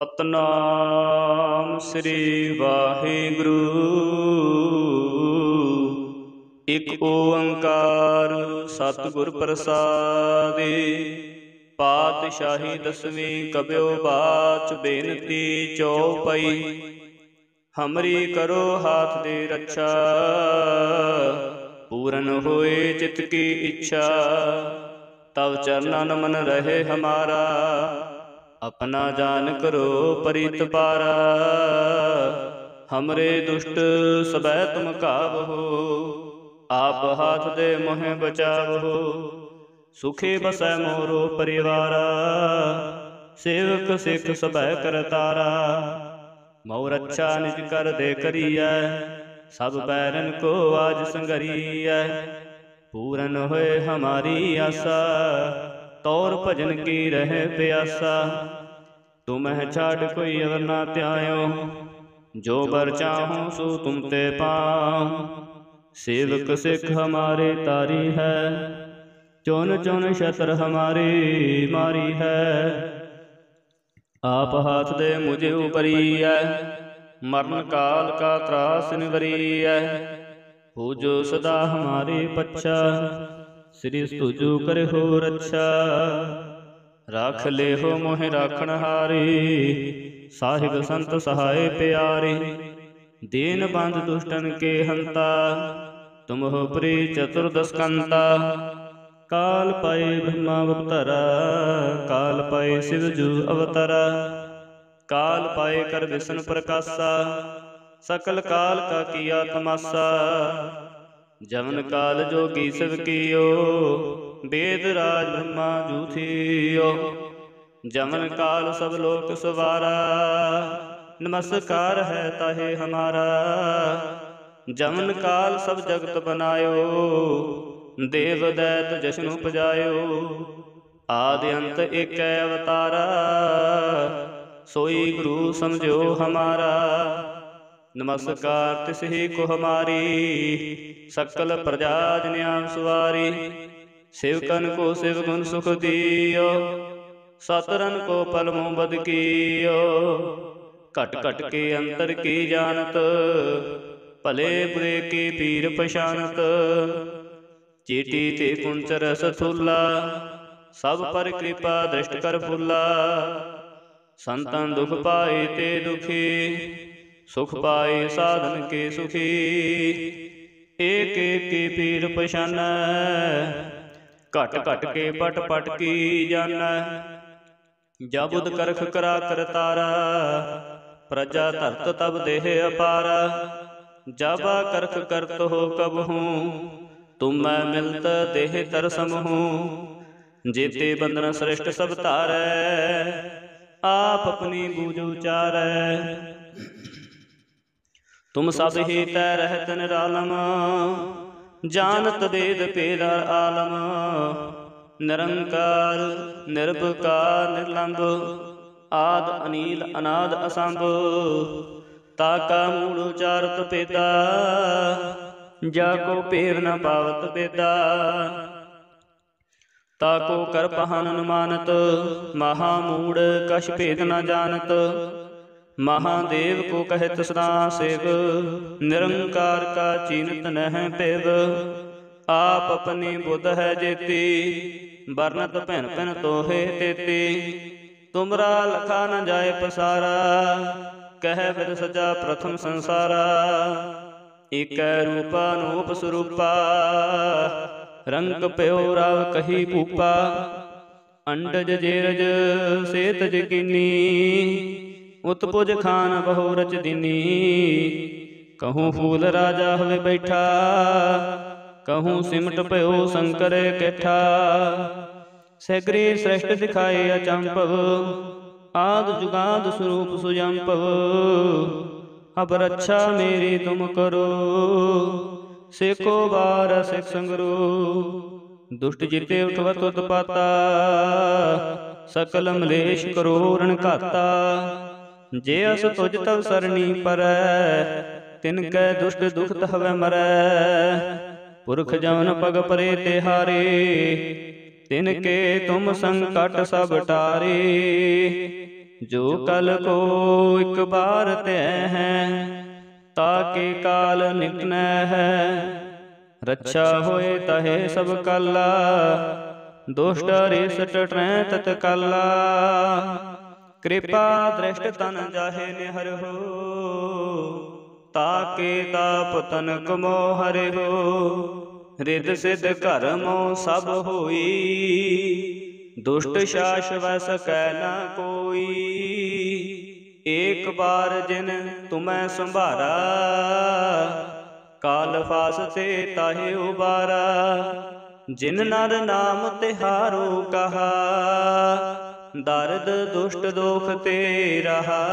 ਸਤਨਾਮ ਸ੍ਰੀ ਵਾਹਿਗੁਰੂ। ਇਕ ਓੰਕਾਰ ਸਤਿਗੁਰ ਪ੍ਰਸਾਦਿ। ਪਾਤਸ਼ਾਹੀ ਦਸਵੀਂ ਕਬਿਓ ਬਾਚ ਬੇਨਤੀ ਚਉਪਈ। ਹਮਰੀ ਕਰੋ ਹਾਥ ਦੇ ਰੱਛਾ, ਪੂਰਨ ਹੋਏ ਚਿਤ ਕੀ ਇੱਛਾ। ਤਵ ਚਰਨਨ ਮਨ ਰਹੇ ਹਮਾਰਾ, अपना जान करो परित पारा। हमरे दुष्ट सबै तुम काबहो, आप हाथ दे मोहे बचावहो। सुखे बसै मोरो परिवारा, सेवक सिख सबै करतारा। मऊ रक्षा निज कर दे करियै, सब बैरन को आज संगरियै। पूरन होए हमारी आशा, तौर भजन की रहे प्यासा। तुम्हें छाड़ कोई अवर ना त्यायो, जो बर चाहूं सो तुम ते पाऊं। सेवक सिख हमारे तारी है, चुन चुन शस्त्र हमारी मारी है। आप हाथ दे मुझे ऊपरी है, मरण काल का त्रास निवरी है। हो जो सदा हमारे पच्छा, श्री तुझु करे हो रक्षा। राख ले हो मोहि राखण हारी, साहिब संत सहाय प्यारे। दीन बंध दुष्टन के हंता, तुम हो प्री चतुर्दशकंता। काल पाए ब्रह्मा अवतरा, काल पाए शिव जू अवतरा। काल पाए कर विष्णु प्रकाशा, सकल काल का किया तमाशा। जवन काल जोगी शिव कियो, वेद राज ब्रह्मा जूथियो। जवन काल सब लोक सवारा, नमस्कार है ताहे हमारा। जवन काल सब जगत बनायो, देव दैत जश्नु पजायो। आदि अंत एक अवतारा, सोई गुरु समझो हमारा। नमस्कार तिस ही को हमारी, सकल प्रजा जन्याम सवारी। सेवकन को शिव गुण सुख दियो, सतरन को पल मुँह बद कियो। घट घट के अंतर की जानत, भले बुरे की पीर पछानत। चीटी ते कुंच रस थूला, सब पर कृपा दृष्ट कर फूला। संतन दुख पाए ते दुखी, सुख पाए साधन के सुखी। एक एक की पीर पछानै, घट घट के पट पट की जानै। जबुद करख करा कर तारा, प्रजा धरत तब देह अपारा। जाबा करख करत हो कबहूँ, तुम मैं मिलत देह तर समूँ। जेते बंधन श्रेष्ठ सब तारै, आप अपनी बूझ उचारै। तुम सब ही तै रहत निरालम, जानत वेद भेद आलम। निरंकार निर्विकार निर्लंब, आद अनील अनाद असंभ। ताका मूल उचारत पेदा, जाको पेर न पावत पेदा। ताको कर पहन अनुमानत, महामूढ़ कछ भेद न जानत। महादेव को कहत सदा सेव, निरंकार का चीनत नह पेव। आप अपनी बुध है जेती, बरनत भिन भिन तोहे तेती। तुमरा लखा न जाए पसारा, कह विद सजा प्रथम संसारा। एक रूपा नूप स्वरूपा, रंग प्यो राव कही भूपा। अंडज जेरज सेतज कीनी, उत्पुज खान बहु रच दिनी। कहूँ फूल राजा हुए बैठा, कहूँ सिमट पयो शंकर कैठा। सैकरी श्रेष्ठ दिखाए अचंपव, आद जुगाद स्वरूप सुजंपव। अब रक्षा मेरी तुम करो, सेको बार सिख संगरो। दुष्ट जिते उठवत उत्पाता, सकल मलेश करो रण घाता। जे अस तुझ तव सरणी परै, तिनकै दुष्ट दुख हवै मरै। पुरख जवन पग परे तिहारे, तिनके तुम संकट सब टारे। जो कल को एक बार तय है, ताके काल निकन है। रक्षा होए तहे सब काला, दुष्ट रिष्ट टै तत्काला। कृपा दृष्ट तन जाहे निहर हो, ताके ताप तनक मोह हरे हो। रिद सिद्ध कर्मो सब होई, दुष्ट शास वै सकै न कोई। एक बार जिन तुम्हें संभारा, काल फासते ताहे उबारा। जिन नर नाम तिहारो कहा, दर्द दुष्ट दोख ते रहा।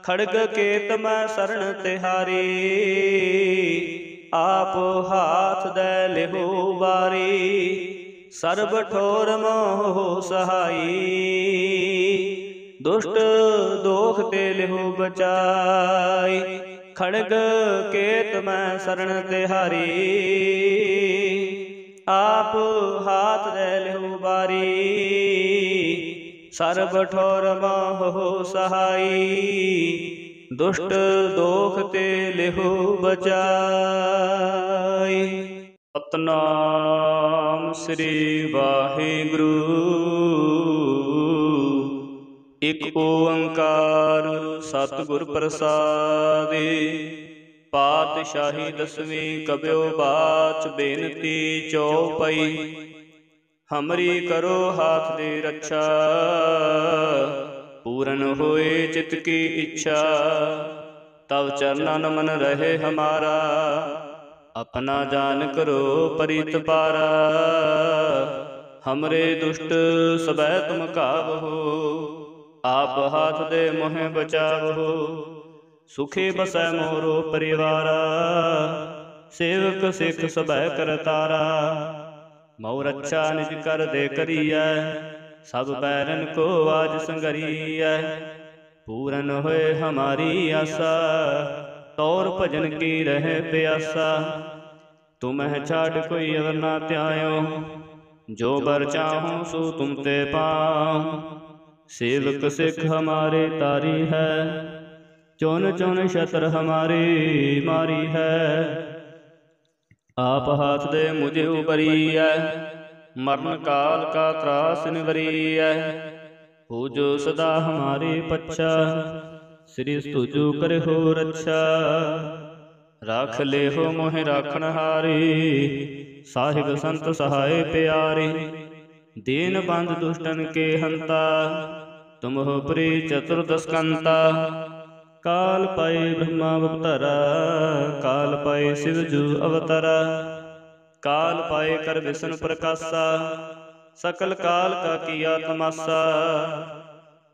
खड़ग केत मैं शरण तिहारी, आप हाथ दे लिहो बारी। सर्ब ठोर मोह सहाई, दुष्ट दोख ते लिहो बचाई। खड़ग केत मैं शरण तिहारी, आप हाथ दे लिहो बारी। सर्ब ठोर मोह सहाई, दुष्ट दोख ते लिहो बचाई। सतनाम श्री वाहिगुरु, इक ओंकार सतगुर प्रसादि। पातशाही दसवीं कब्यो बाच बेनती चौपाई। हमरी करो हाथ दे रक्षा, पूरन होए चित की इच्छा। तब चरणन मन रहे हमारा, अपना जान करो परित पारा। हमरे दुष्ट सबै तुम काबहो, आप हाथ दे मोहे बचावहो। सुखे बसै मोरो परिवारा, सेवक सिख सबै करतारा। मऊ रक्षा निज कर दे करियै, सब बैरन को आज संगरियै। पूरन होए हमारी आशा, तौर भजन की रहे प्यासा। तुम्हें छाड़ कोई अवर ना त्यायो, जो बर चाहूं सो तुम ते पाऊं। सेवक सिख हमारे तारी है, चुन चुन शत्र हमारी मारी है। आप हाथ दे मुझे उबरियै, मरण काल का त्रास निवरियै। हो जो सदा हमारे पच्छा, श्री तुझो करे हो रक्षा। राख ले हो मोहि राखन हारे, साहिब संत सहाय प्यारे। दीन बंद दुष्टन के हंता, तुम हो प्री चतुर्दशकंता। काल पाए ब्रह्मा अवतारा, काल पाए शिव जू अवतारा। काल पाए कर विष्णु प्रकाशा, सकल काल का किया तमाशा।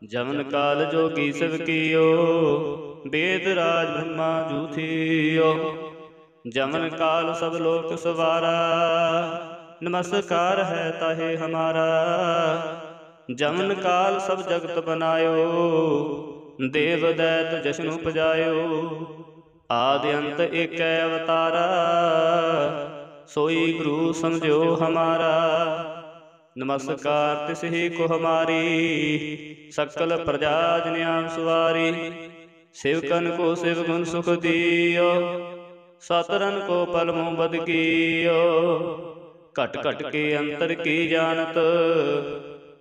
जमन काल जोगी शिव कियो, वेद राज ब्रह्मा जू थियो। जमन काल सब लोक सवारा, नमस्कार है ताहे हमारा। जमन काल सब जगत बनायो, देव दैत जश्न उपजायो। आदि अंत एक अवतारा, सोई गुरु समझो हमारा। नमस्कार तिस ही को हमारी, सकल प्रजा जन्याम सवारी। शिवकन को शिव गुण सुख दियो, सतरन को पल मुँह बद कियो। घट घट के अंतर की जानत,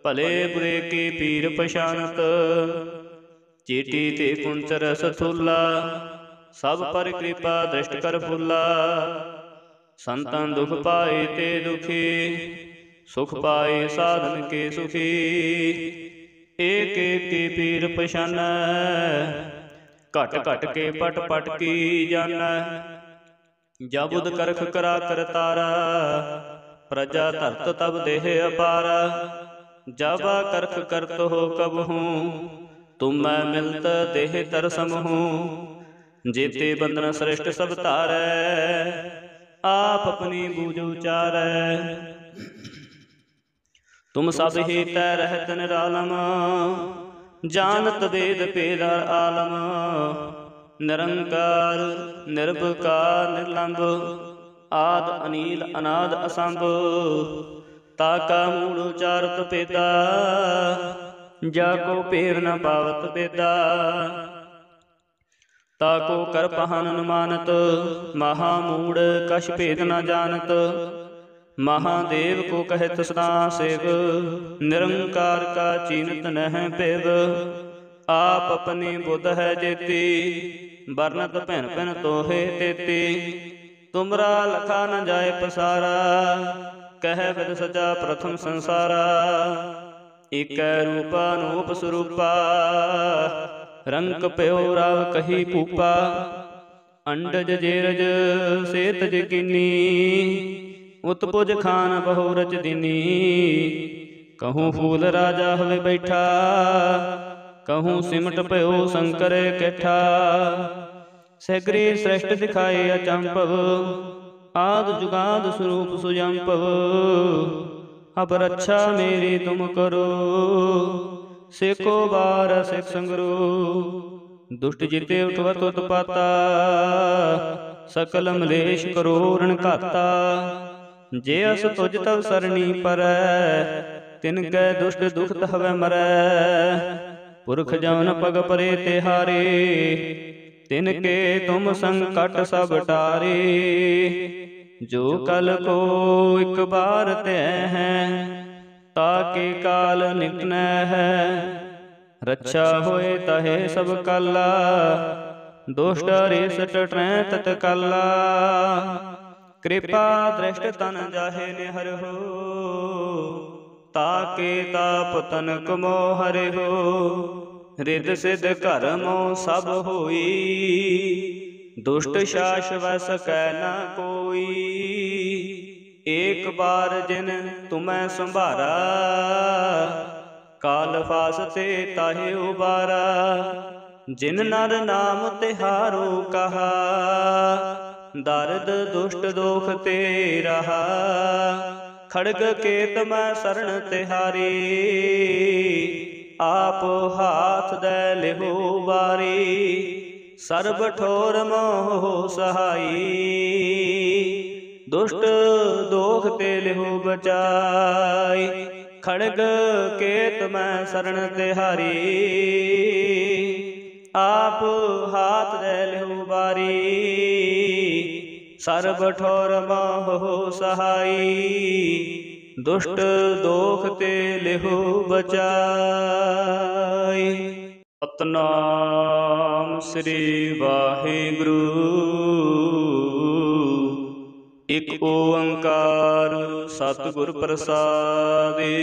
भले बुरे की पीर पछानत। चीटी ते कुंच रस थूला, सब पर कृपा दृष्ट कर फूला। संतन दुख पाए ते दुखी, सुख पाए साधन के सुखी। एक एक की पीर पछान, घट घट के पट पट की जान। जबुद करख करा कर तारा, प्रजा धरत तब देह अपारा। जाबा करख करत हो कबहूँ, तुम मैं मिलत देह तरसम हूँ। जेते बंधन श्रेष्ठ सब तारै, आप अपनी बूझ उचारै। तुम सब ही तै रहत निरालम, जानत वेद भेद आलम। निरंकार निर्विकार निर्लंब, आद अनील अनाद असंभ। ताका मूल उचारत पेदा, जाको पेर न पावत बेदा। ताको कर पहन न मानत, महामूढ़ कछ भेद न जानत। महादेव को कहत सदा सेव, निरंकार का चीनत नह पेव। आप अपनी बुध है जेती, बरनत भिन भिन तोहे तेती। तुमरा लखा न जाए पसारा, कह विद सजा प्रथम संसारा। एक रूपा नूप स्वरूपा, रंक प्यो राव कही पूपा। अंडज जेरज सेतज कीनी, उत्पुज खान बहु रच दीनी। कहूँ फूल राजा हवे बैठा, कहूँ सिमट प्यो शंकर कैठा। सगरे श्रेष्ठ दिखाए अचंपव, आद जुगाद स्वरूप सुजंपव। अब रक्षा मेरी तुम करो, सेको बार सिख संगरो। दुष्ट जिते उठवत उत्पाता, सकल मलेश करो रण घाता। जे अस तुझ तव सरणी परै, तिनकै दुष्ट दुखत हवै मरै। पुरख जौन पग परे तिहारे, तिनके तुम संकट सब टारे। जो कल को एक बार तय है, ताके काल निकन है। रक्षा होए तहे सब काला, दुष्ट रेस टटरै तत्काला। कृपा दृष्ट तन जाहे निहर हो, ताके ताप तनक मोह हरे हो। रिद सिद्ध कर्मो सब होई, दुष्ट शास वै सकै न कोई। एक बार जिन तुम्हें संभारा, काल फासते ताहे उबारा। जिन नर नाम तिहारो कहा, दर्द दुष्ट दोख ते रहा। खड़ग केत मैं शरण तिहारी, आप हाथ दे लिहो बारी। सर्ब ठोर मोह सहाई, दुष्ट दोख ते लिहो बचाई। खड़ग केत मैं शरण तिहारी, आप हाथ दे लिहो बारी। सर्ब ठोर मोह सहाई, दुष्ट दोख ते लिहो बचाई। सतनाम श्री वाहिगुरु, एक ओंकार सतगुर प्रसादि।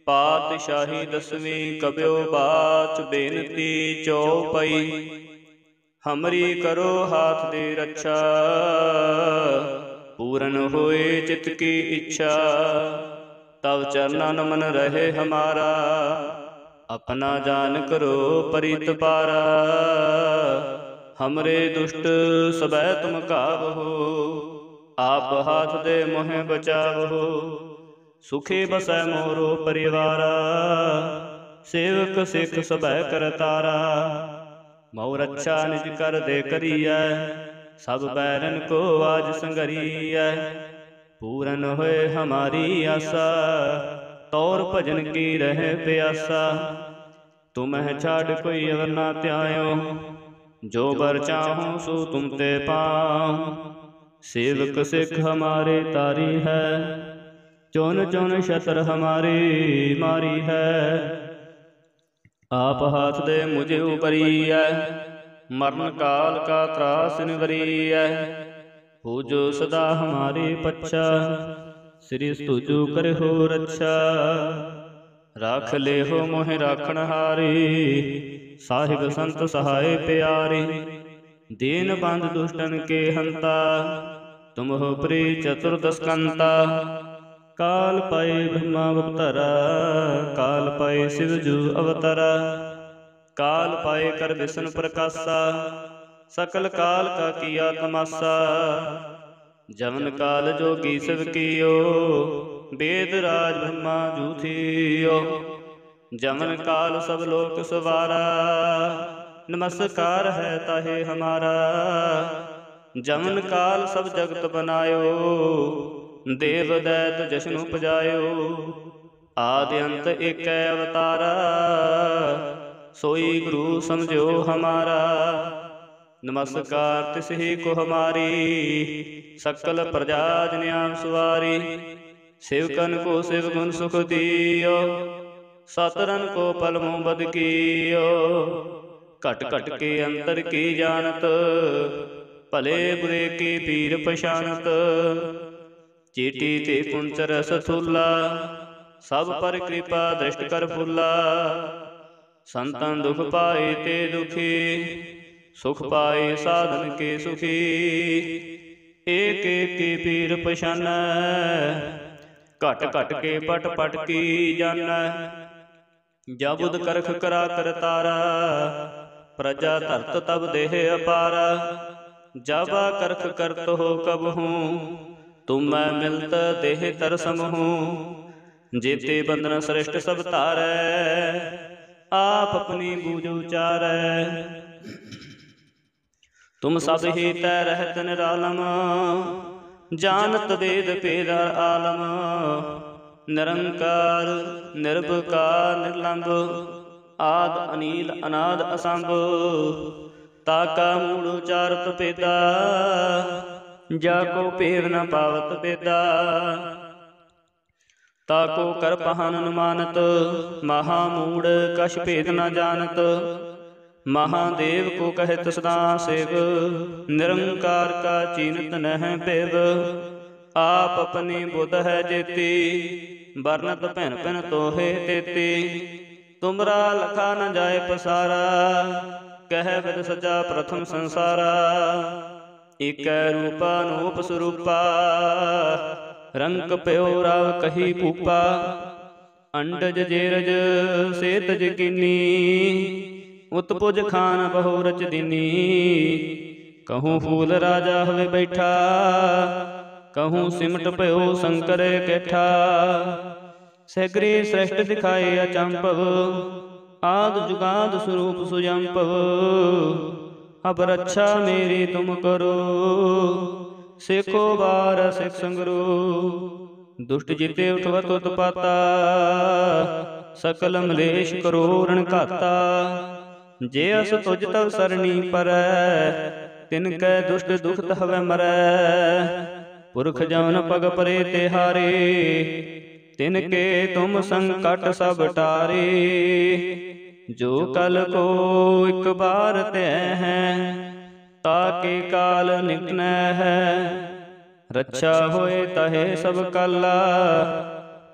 पातशाही दसवीं कब्यो बाच बेनती चौपई। हमरी करो हाथ दे रक्षा, पूरन होए चित की इच्छा। तब चरणन मन रहे हमारा, अपना जान करो परित पारा। हमरे दुष्ट सबै तुम काबहो, आप हाथ दे मोहे बचावहो। सुखे बसै मोरो परिवारा, सेवक सिख सबै करतारा। मऊ रक्षा निज कर दे करियै, सब बैरन को आज संगरियै। पूरन होए हमारी आशा, तौर भजन की रहे प्यासा। तुम्हें छाड़ कोई अवर ना त्यायो, जो बर चाहूं सो तुम ते पाऊं। सेवक सिख हमारे तारी है, चुन चुन शत्र हमारी मारी है। आप हाथ दे मुझे उपरियै, मरण काल का त्रास निवरियै। हो जो सदा हमारे पच्छा, श्री तुझो करे हो रक्षा। राख ले हो मोहि राखण हारे, साहिब संत सहाय प्यारे। दीन बंद दुष्टन के हंता, तुम हो प्री चतुर्दशकंता। काल पाए ब्रह्मा अवतरा, काल पाए शिव जू अवतरा। काल पाए कर विष्णु प्रकाशा, सकल काल का किया तमाशा। जमन काल जोगी शिव कियो, वेद राज ब्रह्मा जूथियो। जमन काल सब लोक सवारा, नमस्कार है ताहे हमारा। जमन काल सब जगत बनायो, देव दैत जश्न उपजायो। आदि अंत एकै अवतारा, सोई गुरु समझो हमारा। नमस्कार तिसहि को हमारी, सकल प्रजा जन आम सवारी। सेवकन को शिव गुण सुख दियो, सतरन को पल मुँह बद कियो। घट घट के अंतर की जानत, भले बुरे के पीर पछानत। चीटी ते कुंच रस थूला, सब पर कृपा दृष्ट कर फूला। संतन दुख पाए ते दुखी, सुख पाए साधन के सुखी। एक एक के पीर पछानै, घट घट के पट पट की जानै। जबुद करख करा कर तारा, प्रजा धरत तब देह अपारा। जाबा करख करत हो कबहूँ, तुम मैं मिलत देह तरसम हूँ। जेते बंधन श्रेष्ठ सब तारै, आप अपनी बूझ उचारै। तुम सब ही तै रहत निरालम, जानत वेद भेद आलम। निरंकार निर्विकार निर्लंब, आद अनील अनाद असंभ। ताका मूल उचारत पेदा, जाको भेद न पावत पेदा। ताको कर पहन अनुमानत, महामूढ़ कछ भेद न जानत। महादेव को कहत सदा शिव, निरंकार का चीनत नह पेव। आप अपनी बुध है जेती, बरनत भिन भिन तोहे तेती। तुमरा लखा न जाए पसारा, कह विद सजा प्रथम संसारा। एक रूपा नूप स्वरूपा, रंक प्यो राव कही भूपा। अंडज जेरज सेतज कीनी, उत्पुज खान बहु रच दीनी। कहूँ फूल राजा हवे बैठा, कहूँ सिमट पयो शंकर कैठा। सैकरे श्रेष्ठ दिखाए अचंपव, आद जुगाद स्वरूप सुजंपव। अब रक्षा मेरी तुम करो, सेखो बार सिख संगरो। दुष्ट जिते उठवत उत्पाता, सकल मलेश करो रण घाता। जे अस तुझ तव सरणी परै, तिनकै दुष्ट दुखत हवै मरै। पुरख जौन पग परे तिहारे, तिनके तुम संकट सब टारे। जो कल को एक बार तय है, ताके काल निकन है। रक्षा होए तहे सब काला,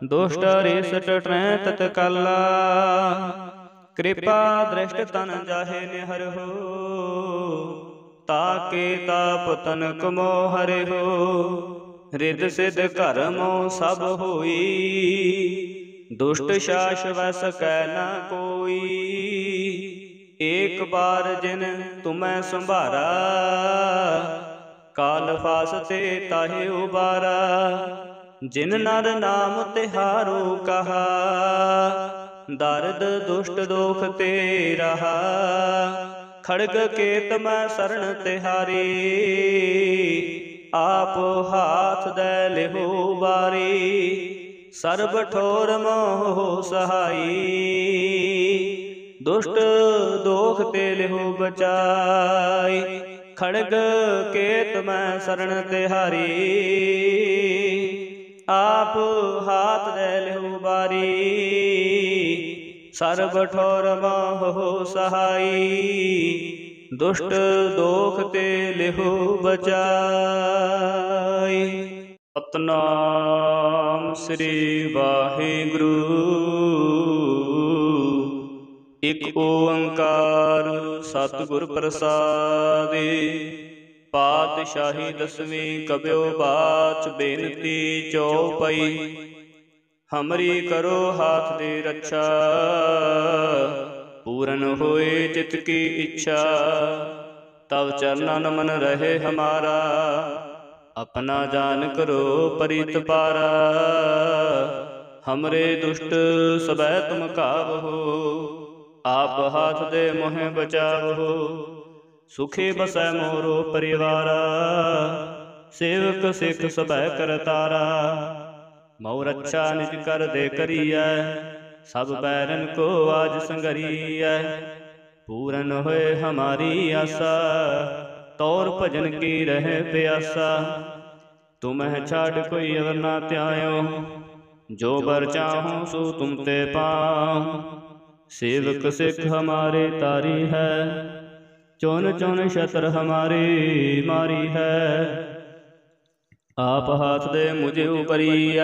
दुष्ट रेस टटरै तत्काला। कृपा दृष्ट तन जाहे निहर हो, ताके ताप तनक मोह हरे हो। रिद सिद्ध कर्मो सब होई, दुष्ट शास वस कै न कोई। एक बार जिन तुम्हें संभारा, काल फासते ताहे उबारा। जिन नर नाम तिहारो कहा, दर्द दुष्ट दोख ते रहा। खड़ग केत मैं शरण तिहारी, आप हाथ दे लिहो बारी। सर्ब ठोर मोह सहाई, दुष्ट दोख ते लिहो बचाई। खड़ग केत मैं शरण तिहारी, आप हाथ दे लिहो बारी। सर्ब ठोर मोह सहाई, दुष्ट दोख ते लिहो बचाई। सतनाम श्री वाहिगुरु, एक ओंकार सतगुर प्रसादि। पातशाही दसवीं कब्यो बाच, बेनती चौपाई। हमरी करो हाथ दे रक्षा, पूरन होए चित की इच्छा। तब चरणन मन रहे हमारा, अपना जान करो परित पारा। हमरे दुष्ट सबै तुम काबहो, आप हाथ दे मोहे बचावहो। सुखे बसै मोरो परिवारा, सेवक सिख सबै करतारा। मऊ रक्षा निज कर दे करिय, सब बैरन को आज संगरिय। पूरन होए हमारी आशा, तौर भजन की रहे प्यासा। तुम्हें छाड़ कोई अवर ना त्यायो, जो बर चाहूं सो तुम ते पाऊं। सेवक सिख हमारे तारी है, चौन चौन शत्र हमारी मारी है। आप हाथ दे मुझे उपरिय,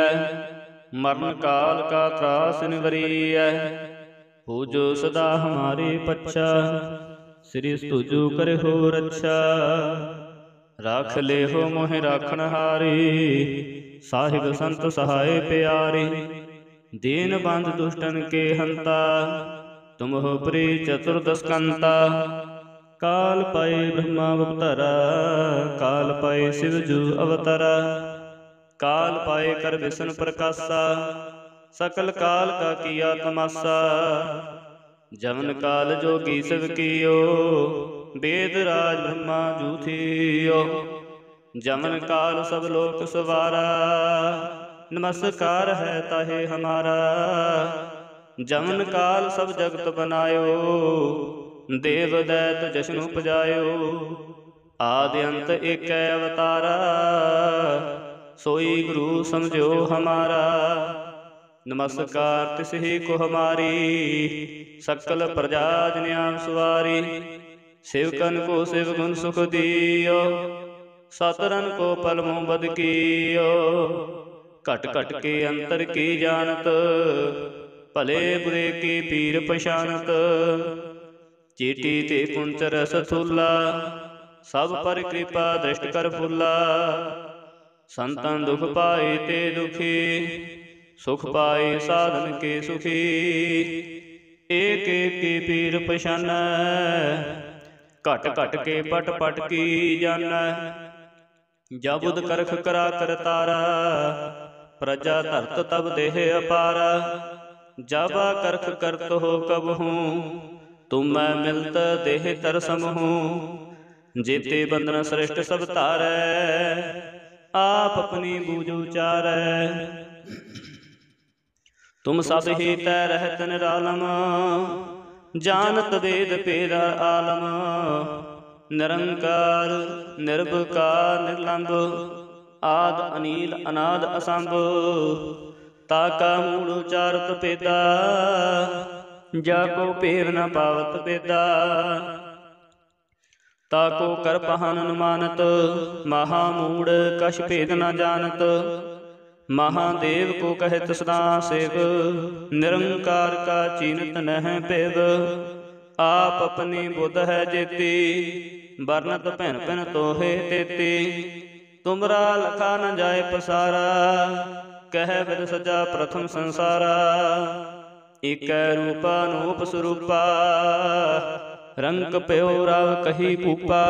मरण काल का त्रास निवरिय। पूजो सदा हमारे पच्छा, श्री स्तुजो करे हो रक्षा। राख ले हो मोहि राखन हारी, साहिब संत सहाय प्यारे। दीन बंध दुष्टन के हंता, तुम हो प्री चतुर्दश कंता। काल पाए ब्रह्मा अवतारा, काल पाए शिव जू अवतारा। काल पाए कर विष्णु प्रकाशा, सकल काल का किया तमाशा। जमन काल जोगी शिव कियो, वेद राज ब्रह्मा जू थियो। जमन काल सब लोक सवारा, नमस्कार है ताहे हमारा। जमन काल सब जगत बनायो, देव दैत जश्न उपजायो। आदि अंत एक अवतारा, सोई गुरु समझो हमारा। नमस्कार तिस ही को हमारी, सकल प्रजा जन्याम सवारी। सेवकन को शिव गुण सुख दियो, सतरन को पल मुँह बद कियो। घट घट के अंतर की जानत, भले बुरे की पीर पछानत। चीटी ते कुंचर सथूला, सब पर कृपा दृष्ट कर फूला। संतन दुख पाए ते दुखी, सुख पाए साधन के सुखी। एक एक की पीर पछान, घट घट के पट पट की जान। जबुद करख करा कर तारा, प्रजा धरत तब देह अपारा। जाबा करख करत हो कब हूँ, तुम मैं मिलत देह तर सम हूँ। जेते बंधन श्रेष्ठ सब तारै, आप अपनी बूझ उचारै। तुम सब ही तै रहत निरालम, जानत वेद भेद आलम। निरंकार निर्विकार निर्लंब, आद अनील अनाद असंभ। ताका मूल उचारत पेदा, जाको पेर न पावत पेदा। ताको कर पहन अनुमानत, महामूढ़ कछ भेद न जानत। महादेव को कहत सदा सेव, निरंकार का चीनत नह पेव। आप अपनी बुध है जेती, बरनत भिन भिन तोहे तेती। तुमरा लखा न जाए पसारा, कह विद सजा प्रथम संसारा। एक रूपा नूप स्वरूपा, रंग प्यो राव कही पूपा।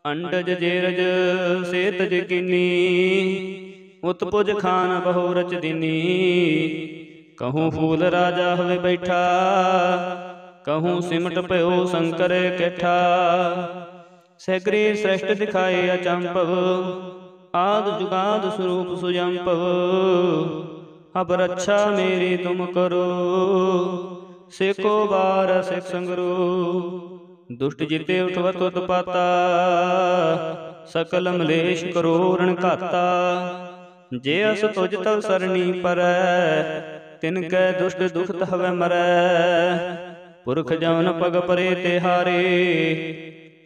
अंडज जेरज सेतज कीनी, उत्पुज खान बहु रच दीनी। कहूँ फूल राजा हवे बैठा, कहूँ सिमट प्यो शंकर कैठा। सैकरे श्रेष्ठ दिखाए अचंपव, आद जुगाद स्वरूप सुजंपव। अब रक्षा मेरी तुम करो, सेको बार सिख संगरो। दुष्ट जिते उठवत उत्पाता, सकल मलेश करो रण घाता। जे अस तुझ तव सरणी परै, तिनकै दुष्ट दुख हवै मरै। पुरख जवन पग परे तिहारे,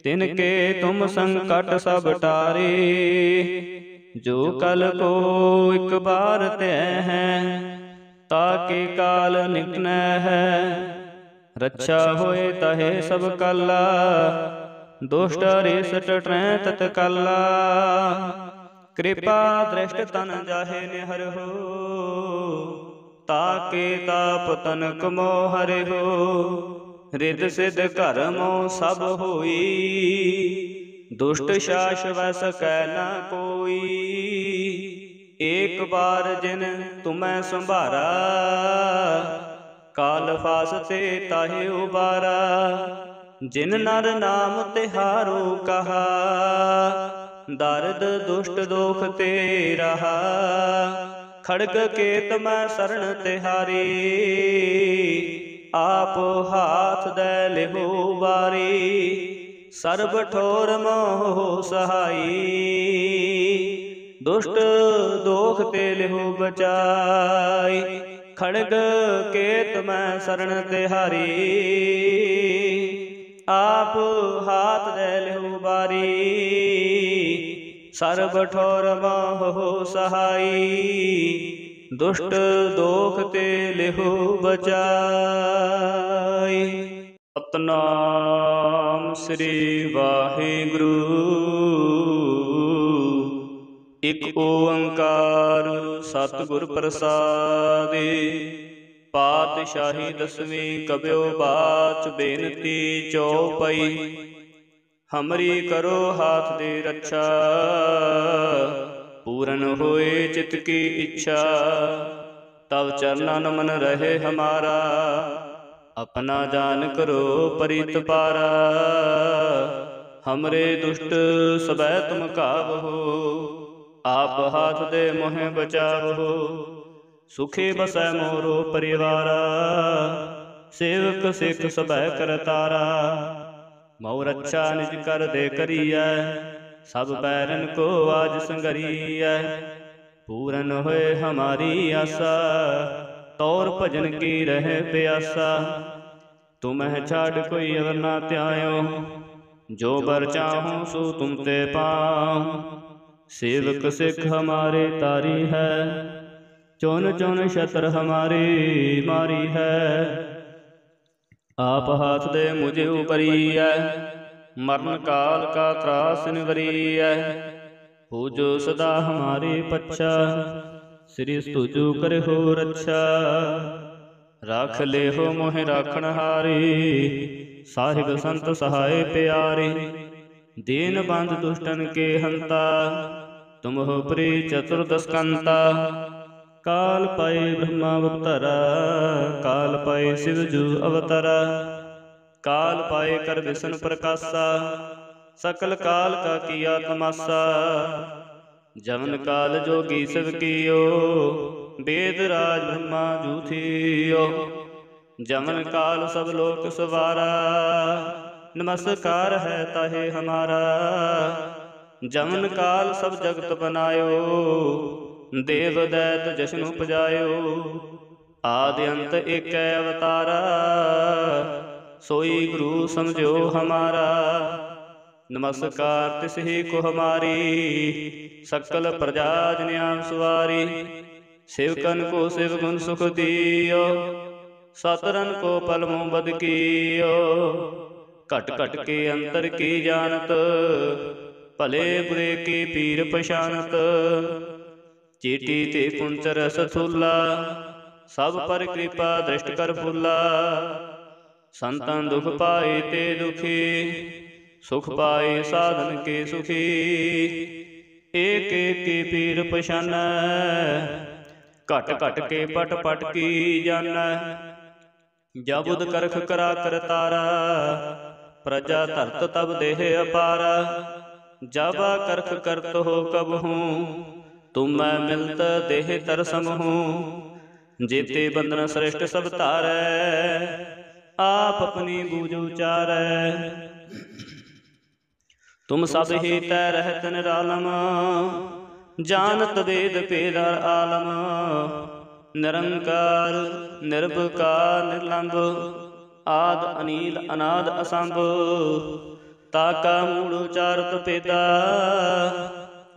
तिनके तुम संकट सब टारे। जो कल को एक बार तय है, ताके काल निकन है। रक्षा होए तहे सब काला, दुष्ट रेस टटरै तत्काला। कृपा दृष्ट तन जाहे निहर हो, ताके ताप तनक मोह हरे हो। रिद सिद्ध कर्मो सब होई, दुष्ट शास वस कै न कोई। एक बार जिन तुम्हें संभारा, काल फासते ताहे उबारा। जिन नर नाम तिहारो कहा, दर्द दुष्ट दोख ते रहा। खड़ग केत मैं शरण तिहारी, आप हाथ दे लिहो बारी। सर्ब ठोर मोह सहाई, दुष्ट दोख ते लिहो बचाई। खड़ग केत मैं शरण तिहारी, आप हाथ दे लिहो बारी। सर्ब ठोर मोह सहाई, दुष्ट दोख ते लिहो बचाई। सतनाम श्री वाहिगुरु, इक ओंकार सतगुर प्रसादि। पातशाही दसवीं कब्यो बाच बेनती चौपाई। हमरी करो हाथ दे रक्षा, पूरन होए चित की इच्छा। तब चरणन मन रहे हमारा, अपना जान करो परित पारा। हमरे दुष्ट सबै तुम काबहो, आप हाथ दे मोहे बचावहो। सुखी बसै मोरो परिवारा, सेवक सिख सबै करतारा। मऊ रक्षा निज कर दे करियै, सब बैरन को आज संगरियै। पूरन होए हमारी आशा, तौर भजन की रहे प्यासा। तुम्हें छाड़ कोई अवर ना त्यायो, जो बर चाहूं सो तुम ते पाऊं। सेवक सिख हमारे तारी है, चुन चुन शत्र हमारी मारी है। आप हाथ दे मुझे उपरिय, मरण काल का त्रास निवरिय। हो जो सदा हमारी पच्छा, श्री स्तुजु करे हो रक्षा। राख ले हो मोहि राखण हारी, साहिब संत सहाय प्यारे। दीन बंध दुष्टन के हंता, तुम हो प्री चतुर्दशकंता। काल पाए ब्रह्मा अवतरा, काल पाए शिवजू अवतरा। काल पाए कर विष्णु प्रकाशा, सकल काल का किया तमाशा। जमन काल जोगी शिव कियो, वेद राज ब्रह्मा जूथियो। जमन काल सब लोक सवारा, नमस्कार है ताहे हमारा। जमन काल सब जगत बनायो, देव दैत जश्न उपजायो। आदि अंत एक अवतारा, सोई गुरु समझो हमारा। नमस्कार तिस ही को हमारी, सकल प्रजा जन्याम सवारी। सेवकन को शिव गुण सुख दियो, सतरन को पल मुँह बद कियो। घट घट के अंतर की जानत, भले बुरे की पीर पछानत। चीटी ते कुंचर सथूला, सब पर कृपा दृष्ट कर फूला। संतन दुख पाए ते दुखी, सुख पाए साधन के सुखी। एक एक की पीर पछान, घट घट के पट पट की जान। जबुद करख करा कर तारा, प्रजा धरत तब देह अपारा। जाबा करख करत हो कब हूँ, तुम मैं मिलत देह तरसम हूँ। जेते बंधन श्रेष्ठ सब तारै, आप अपनी बूझ उचारै। तुम सब ही तै रहत निरालम, जानत वेद भेद आलम। निरंकार निर्विकार निर्लंब, आद अनील अनाद असंभ। ताका मूल उचारत पेदा,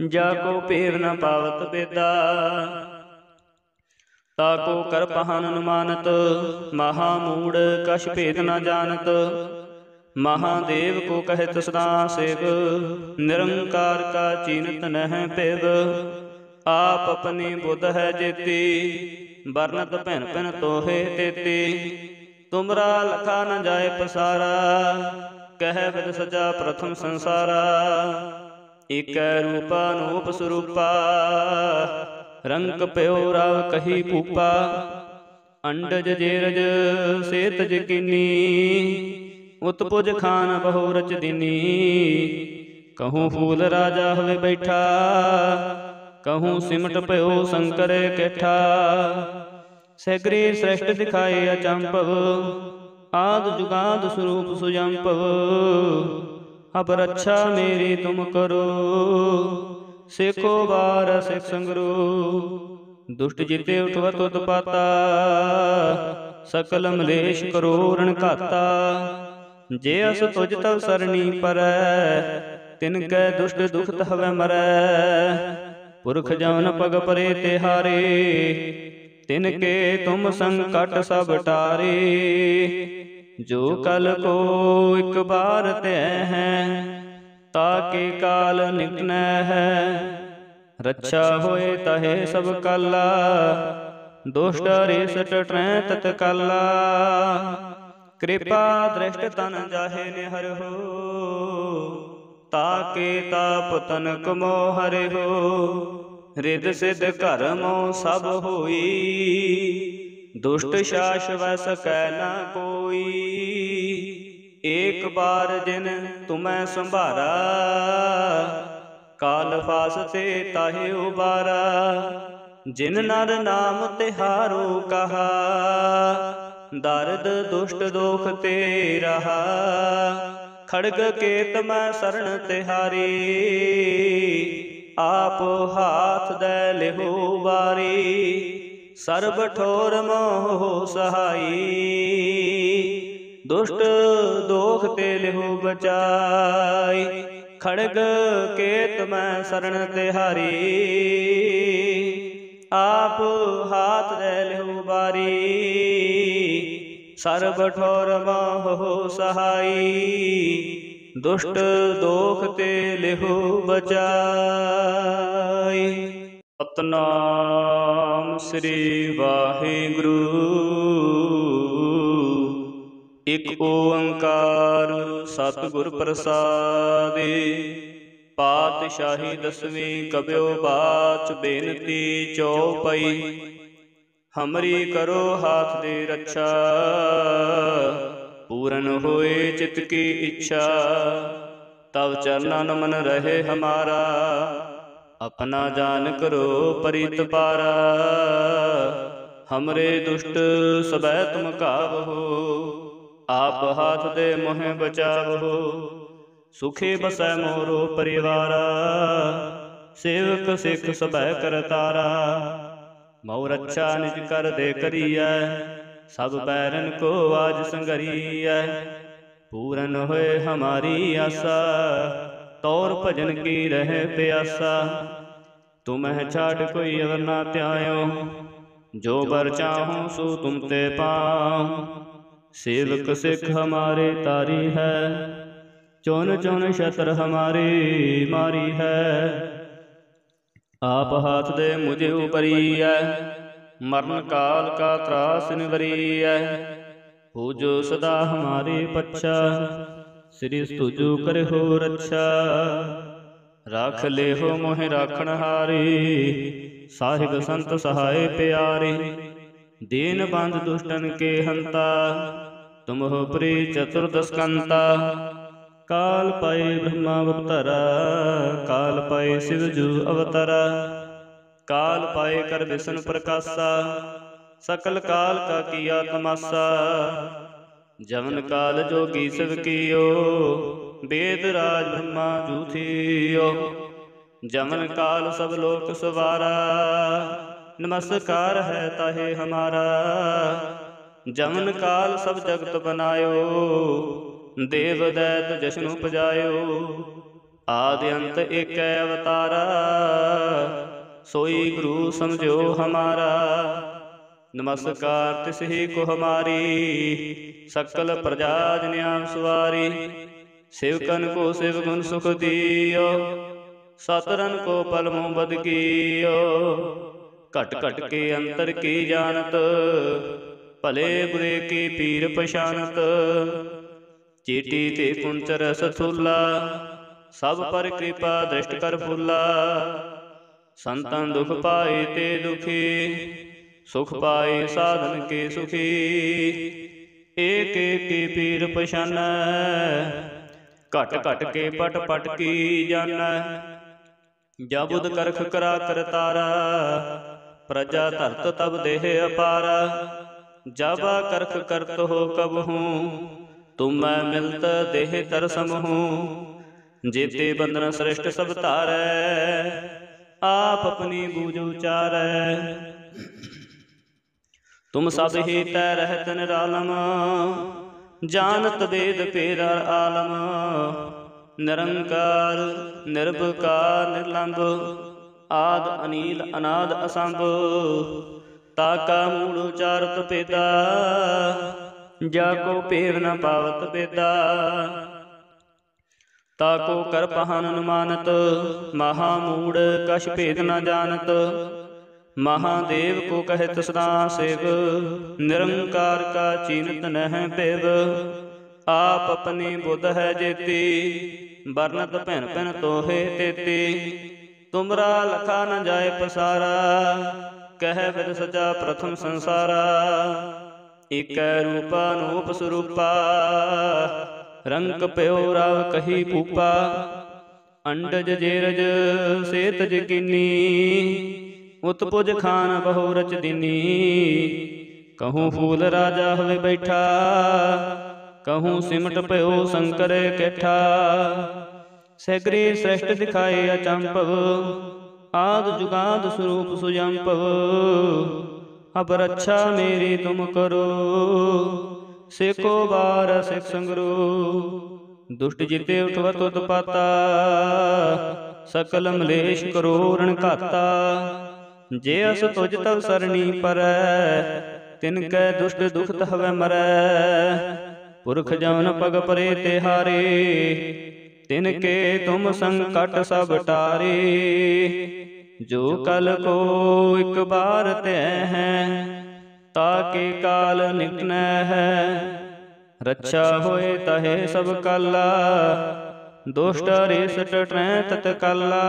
जाको पेव न पावत बेदा। ताको कर पहन मानत, महामूढ़ कछ भेद न जानत। महादेव को कहत सदा सेव, निरंकार का चीनत नह पेव। आप अपनी बुध है जेती, बरनत भिन भिन तोहे तेती। तुमरा लखा न जाए पसारा, कह विद सजा प्रथम संसारा। एक रूपा नूप स्वरूपा, रंग प्यो राव कही पूपा। अंडज जेरज सेत जकीनी, उत्पुज खान बहु रच दीनी। कहूँ फूल राजा हवे बैठा, कहूँ सिमट पयो शंकर कैठा। सैकरे श्रेष्ठ दिखाए अचंपव, आद जुगाद स्वरूप सुजंपव। अब रक्षा मेरी तुम करो, सेको बार सिख संगरो। दुष्ट जिते उठवत उत्पाता, सकल मलेश करो रण घाता। जे अस तुझ तव सरनी परੈ, तिनकै दुष्ट दुखत हवै मरै। पुरख जवन पग परे तिहारे, तिनके तुम संकट सब टारे। जो कल को एक बार तै है, ताके काल निकटनै है। रक्षा होए तहे सब काला, दुष्ट रेस टटरै तत्काला। कृपा दृष्ट तन जाहे निहर हो, ताके ताप तनक मोह हरे हो। रिद सिद्ध कर्मो सब होई, दुष्ट शास वै सकै न कोई। एक बार जिन तुम्हें संभारा, काल फासते ताहे उबारा। जिन नर नाम तिहारो कहा, दर्द दुष्ट दोख ते रहा। खड़ग केत मैं शरण तिहारी, आप हाथ दे लिहो बारी। सर्ब ठोर मोह सहाई, दुष्ट दोख ते लिहो बचाई। खड़ग केत मैं शरण तिहारी, आप हाथ दे लिहो बारी। सर्ब ठोर मोह सहाई, दुष्ट दोख ते लिहो बचाई। सतनाम श्री वाहिगुरु, इक ओंकार सतगुर प्रसादि। पातशाही दसवीं कब्यो बाच बेनती चौपाई। हमरी करो हाथ दे रक्षा, पूरन होए चित की इच्छा। तब चरणन मन रहे हमारा, अपना जान करो परित पारा। हमरे दुष्ट सबै तुम काबहो, आप हाथ दे मोहे बचावहो। सुखे बसै मोरो परिवारा, सेवक सिख सबै करतारा। मऊ रक्षा निज कर दे करियै, सब बैरन को आज संगरियै। पूरन होए हमारी आशा, तौर भजन की रहे प्यासा। तुम्हें छाड़ कोई अवर ना त्यायो, जो बर चाहूं सो तुम ते पाऊं। सेवक सिख हमारे तारी है, चौन चौन शस्त्र हमारी मारी है। आप हाथ दे मुझे उपरिय, मरण काल का त्रास निवरिय। पूजो सदा हमारी पक्षा, श्री स्तुजु करे हो रक्षा। राख ले हो मोहि राखण हारी, साहिब संत सहाय प्यारे। दीन बंध दुष्टन के हंता, तुम हो प्री चतुर्दस्कंता। काल पाए ब्रह्मा अवतरा, काल पाए शिवजू अवतरा। काल पाए कर विष्णु प्रकाशा, सकल काल का किया तमाशा। जमन काल जोगी शिव कियो, वेद राज ब्रह्मा जूथियो। जमन काल सब लोक सवारा, नमस्कार है ताहे हमारा। जमन काल सब जगत बनायो, देव दैत जश्न उपजायो। आदि अंत एक अवतारा, सोई गुरु समझो हमारा। नमस्कार तिस ही को हमारी, सकल प्रजा जन्याम सुवारी। सेवकन को शिव गुण सुख दियो, सतरन को पल मुँह बद कियो। घट घट के अंतर की जानत, भले बुरे की पीर पछानत। चीटी ते कुंचर सथूला, सब पर कृपा दृष्ट कर फूला। संतन दुख पाए ते दुखी, सुख पाए साधन के सुखी। एक एक की पीर पछान, घट घट के पट पट की जान। जबुद करख करा कर तारा, प्रजा धरत तब देह अपारा। जाबा करख करत हो कब हूँ, तुम मैं मिलत देह तर समूँ। जेते बंधन श्रेष्ठ सब तारै, आप अपनी बूझ उचारै। तुम सब ही तै रहत निरालम, जानत वेद भेद आलम। निरंकार निर्विकार निर्लंब, आद अनील अनाद असंभ। ताका मूल उचारत पेदा, जाको पेव न पावत पेदा। ताको कर पहन अनुमानत, महामूढ़ कछ भेद न जानत। महादेव को कहत सदा शिव, निरंकार का चीनत नह पिव। आप अपनी बुध है जेती, बरनत भिन भिन तोहे तेती। तुमरा लखा न जाय पसारा, कह विद सजा प्रथम संसारा। एक रूपा नूप स्वरूपा, रंग प्यो राव कही पूपा। अंडज जेरज सेतज कीनी, उत्पुज खान बहु रच दीनी। कहूँ फूल राजा हवे बैठा, कहूँ सिमट पयो शंकर कैठा। सैकरे श्रेष्ठ दिखाए अचंपव, आद जुगाद स्वरूप सुजंपव। अब रक्षा मेरी तुम करो, सेको बार सिख संगरो। दुष्ट जिते उठवत उत्पाता, सकल मलेश करो रण घाता। जे अस तुझ तव सरणी परै, तिनकै दुष्ट दुखत हवै मरै। पुरख जवन पग परे तिहारे, तिनके तुम संकट सब टारे। जो कल को एक बार तय है, ताके काल निकट है। रक्षा होए तहे सब काला, दुष्ट रिष्ट टै तत्काला।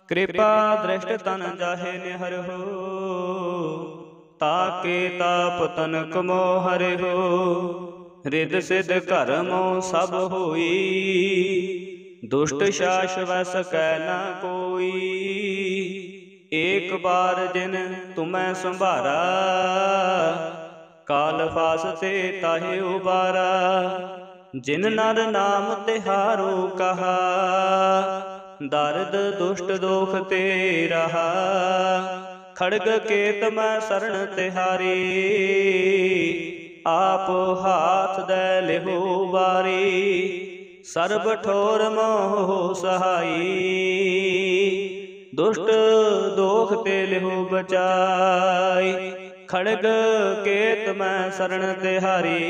कृपा दृष्ट तन जाहे निहर हो, ताके ताप तनक मोह हरे हो। रिद सिद्ध कर्मो सब होई, दुष्ट शास वस कै न कोई। एक बार जिन तुम्हें संभारा, काल फासते ताहे उबारा। जिन नर नाम तिहारो कहा, दर्द दुष्ट दोख ते रहा। खड़ग केत मैं शरण तिहारी, आप हाथ दे लेहो बारी। सर्ब ठोर मोह सहाई, दुष्ट दोख ते लेहो बचाई। खड़ग केत मैं शरण तिहारी,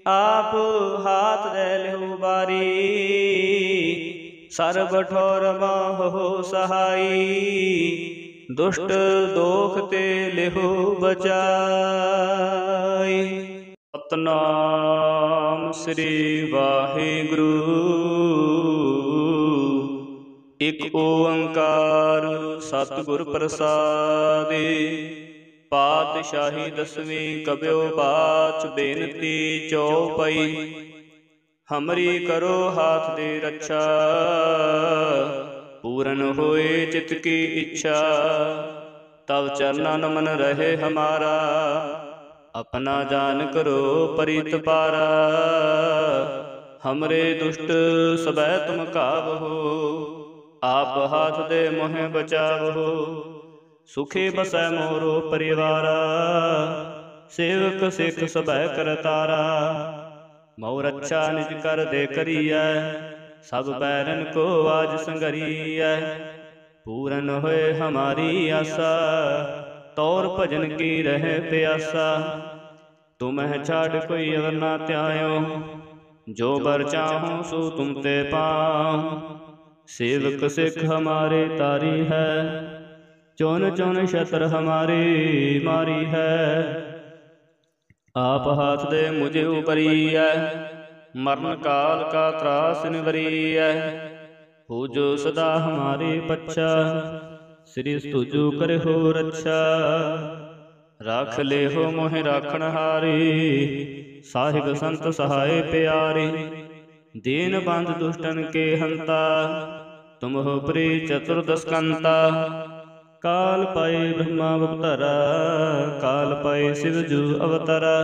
आप हाथ दे लेहो बारी। सर्ब ठोर मोह सहाई, दुष्ट दोख ते लेहो बचाई। सतनाम श्री वाहिगुरु, एक ओंकार सतगुर प्रसादे। पातशाही दसवीं कब्यो बाच बेनती चौपाई। हमरी करो हाथ दे रक्षा, पूरन होए चित की इच्छा। तब चरणन मन रहे हमारा, अपना जान करो परित पारा। हमरे दुष्ट सबै तुम काबहो, आप हाथ दे मोहे बचावहो। सुखे बसै मोरो परिवारा, सेवक सिख सबै करतारा। मऊ रक्षा निज कर दे करियै, सब बैरन को आज संगरियै। पूरन होए हमारी आशा, तौर भजन की रहे प्यासा। तुम्हें छाड़ कोई अवर ना त्यायो, जो बर चाहूं सो तुम ते पाऊं। सेवक सिख हमारे तारी है, चुन चुन शत्र हमारी मारी है। आप हाथ दे मुझे उपरियै, मरण काल का त्रास निवरियै। हो जो सदा हमारे पच्छा, श्री तुझो करे हो रक्षा। राख ले हो मोहि राखण हारे, साहिब संत सहाय प्यारे। दीन बंध दुष्टन के हंता, तुम हो प्री चतुर्दस्कंता। काल पाए ब्रह्मा अवतारा, काल पाए शिव जू अवतारा।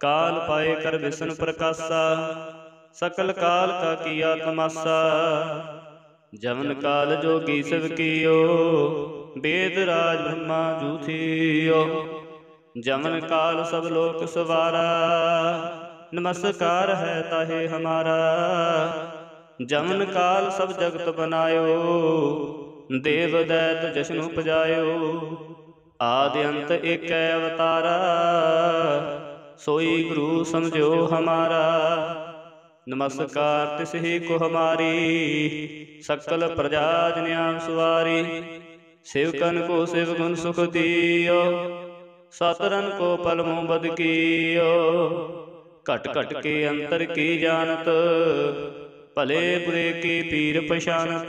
काल पाए कर विष्णु प्रकाशा, सकल काल का किया तमाशा। जमन काल जोगी शिव कियो, वेद राज ब्रह्मा जू थियो। जमन काल सब लोक सवारा, नमस्कार है ताहे हमारा। जमन काल सब जगत बनायो, देव दैत जश्नु पजायो। आदि अंत एक अवतारा, सोई गुरु समझो हमारा। नमस्कार तिस ही को हमारी, सकल प्रजा जन्याम सुवारी। सेवकन को शिव गुण सुख दियो, सतरन को पल मुँह बद कियो। घट घट के अंतर की जानत, भले बुरे की पीर पछानत।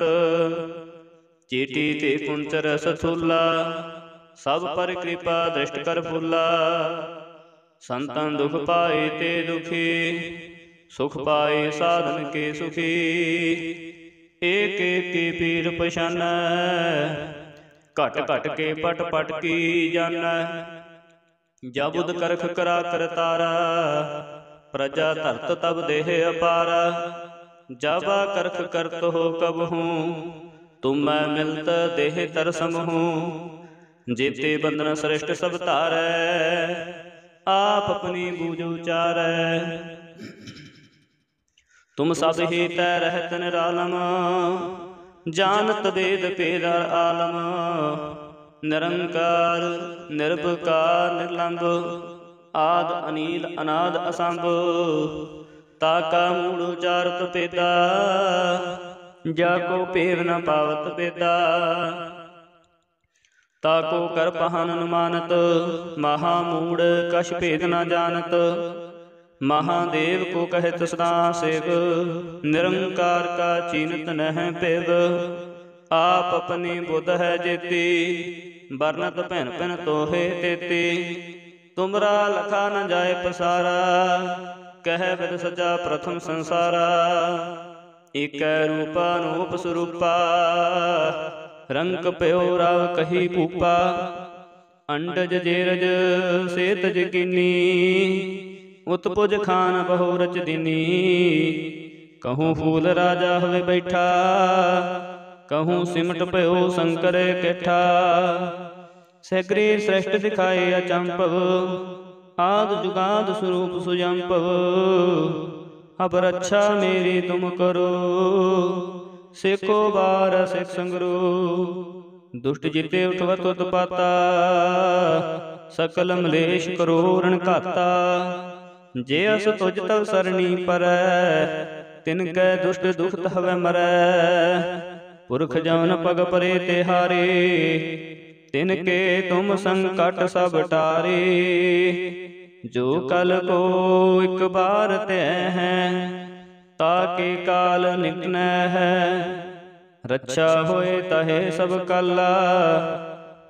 चीटी ते कुंचर सथूला, सब पर कृपा दृष्ट कर फूला। संतन दुख पाए ते दुखी, सुख पाए साधन के सुखी। एक एक की पीर पछान, घट घट के पट पट की जान। जब उद करख करा कर तारा, प्रजा धरत तब देह अपारा। जब करख करत हो कब हूँ, तुम मैं मिलत देह तरसम हूँ। जेते बंधन श्रेष्ठ सब तारै, आप अपनी बूझ उचारै। तुम सब ही तै रहत निरालम, जानत वेद भेद आलम। निरंकार निर्विकार निर्लंब, आद अनील अनाद असंभ। ताका मूल उचारत पेदा, जाको पेव न पावत पेदा। ताको कर पहन अनुमानत, महामूढ़ कछ भेद न जानत। महादेव को कहत सदा सेव, निरंकार का चीनत नह पेव। आप अपनी बुध है जेती, बरनत भैन भैन तोहे तेती। तुमरा लखा न जाए पसारा, कह विद सजा प्रथम संसारा। एक रूपा नूप स्वरूपा, रंग प्यो राव कही भूपा। अंडज जेरज सेतज कीनी, उत्पुज खान बहु रच दीनी। कहूँ फूल राजा हुए बैठा, कहूँ सिमट पयो शंकर कैठा। सैकरे श्रेष्ठ दिखाए अचंपव, आद जुगाद स्वरूप सुजंपव। अब रक्षा मेरी तुम करो, सेको बार सिख संगरो। दुष्ट जिते उठवत उत्पाता, सकल मलेश करो रण घाता। जे अस तुझ तव सरणी परै, तिनकै दुष्ट दुख हवै मरै। पुरख जवन पग परे तिहारे, तिनके तुम संकट सब टारे। जो कल को एक बार तय है, ताके काल निकन है। रक्षा होए तहे सब काला,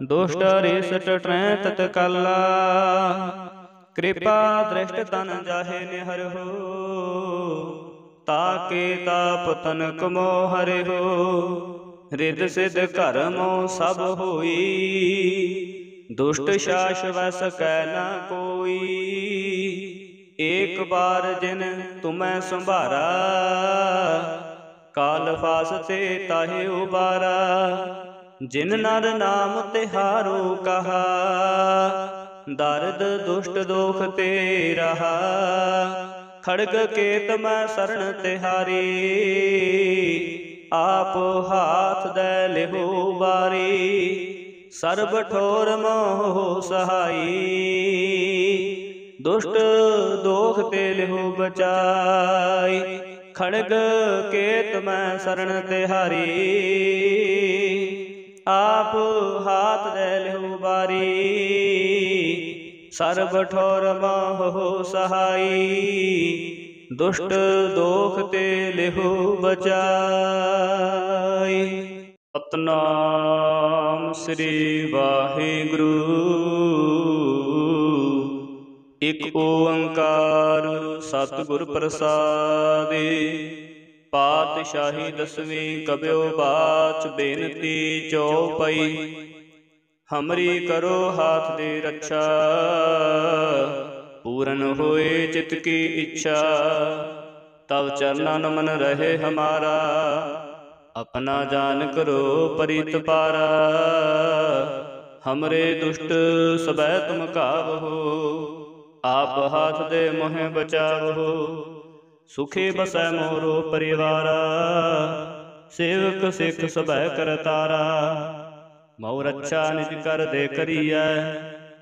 दुष्ट रेसट ट्रै तत्काला। कृपा दृष्ट तन जाहे निहर हो, ताके ताप तनक मोह हरे हो। रिद सिद्ध कर्मो सब होई, दुष्ट शास वस कै न कोई। एक बार जिन तुम्हें संभारा, काल फासते ताहे उबारा। जिन नर नाम तिहारो कहा, दर्द दुष्ट दोख ते रहा। खड़ग केत मैं शरण तिहारी, आप हाथ दे लेहो बारी। सर्ब ठोर मोह सहाई, दुष्ट दोख ते लेहो बचाई। खड़ग केत मैं शरण तिहारी, आप हाथ दे लेहो बारी। सर्ब ठोर मोह सहाई, दुष्ट दोख ते लेहो बचाई। सतनाम श्री वाहिगुरु, ਇਕ ਓੰਕਾਰ ਸਤਿਗੁਰ ਪ੍ਰਸਾਦਿ। ਪਾਤਸ਼ਾਹੀ ਦਸਵੀਂ ਕਬਿਓ ਬਾਚ ਬੇਨਤੀ ਚਉਪਈ। ਹਮਰੀ ਕਰੋ ਹਾਥ ਦੇ ਰੱਛਾ ਪੂਰਨ ਹੋਏ ਚਿਤ ਕੀ ਇੱਛਾ। ਤਵ ਚਰਨਨ ਮਨ ਰਹੇ ਹਮਾਰਾ ਆਪਣਾ ਜਾਨ ਕਰੋ ਪਰਿਤ ਪਾਰਾ। ਹਮਰੇ ਦੁਸ਼ਟ ਸਬੈ ਤੁਮ ਕਾਵਹੋ ਆਪ ਹਾਥ ਦੇ ਮੋਹਿ ਬਚਾਵਹੋ। ਸੁਖੀ ਬਸੈ ਮੋਰੋ ਪਰਿਵਾਰਾ ਸੇਵਕ ਸਿੱਖ ਸਬੈ ਕਰਤਾਰਾ। ਮਉ ਰੱਛਾ ਨਿਜ ਕਰ ਦੇ ਕਰੀਐ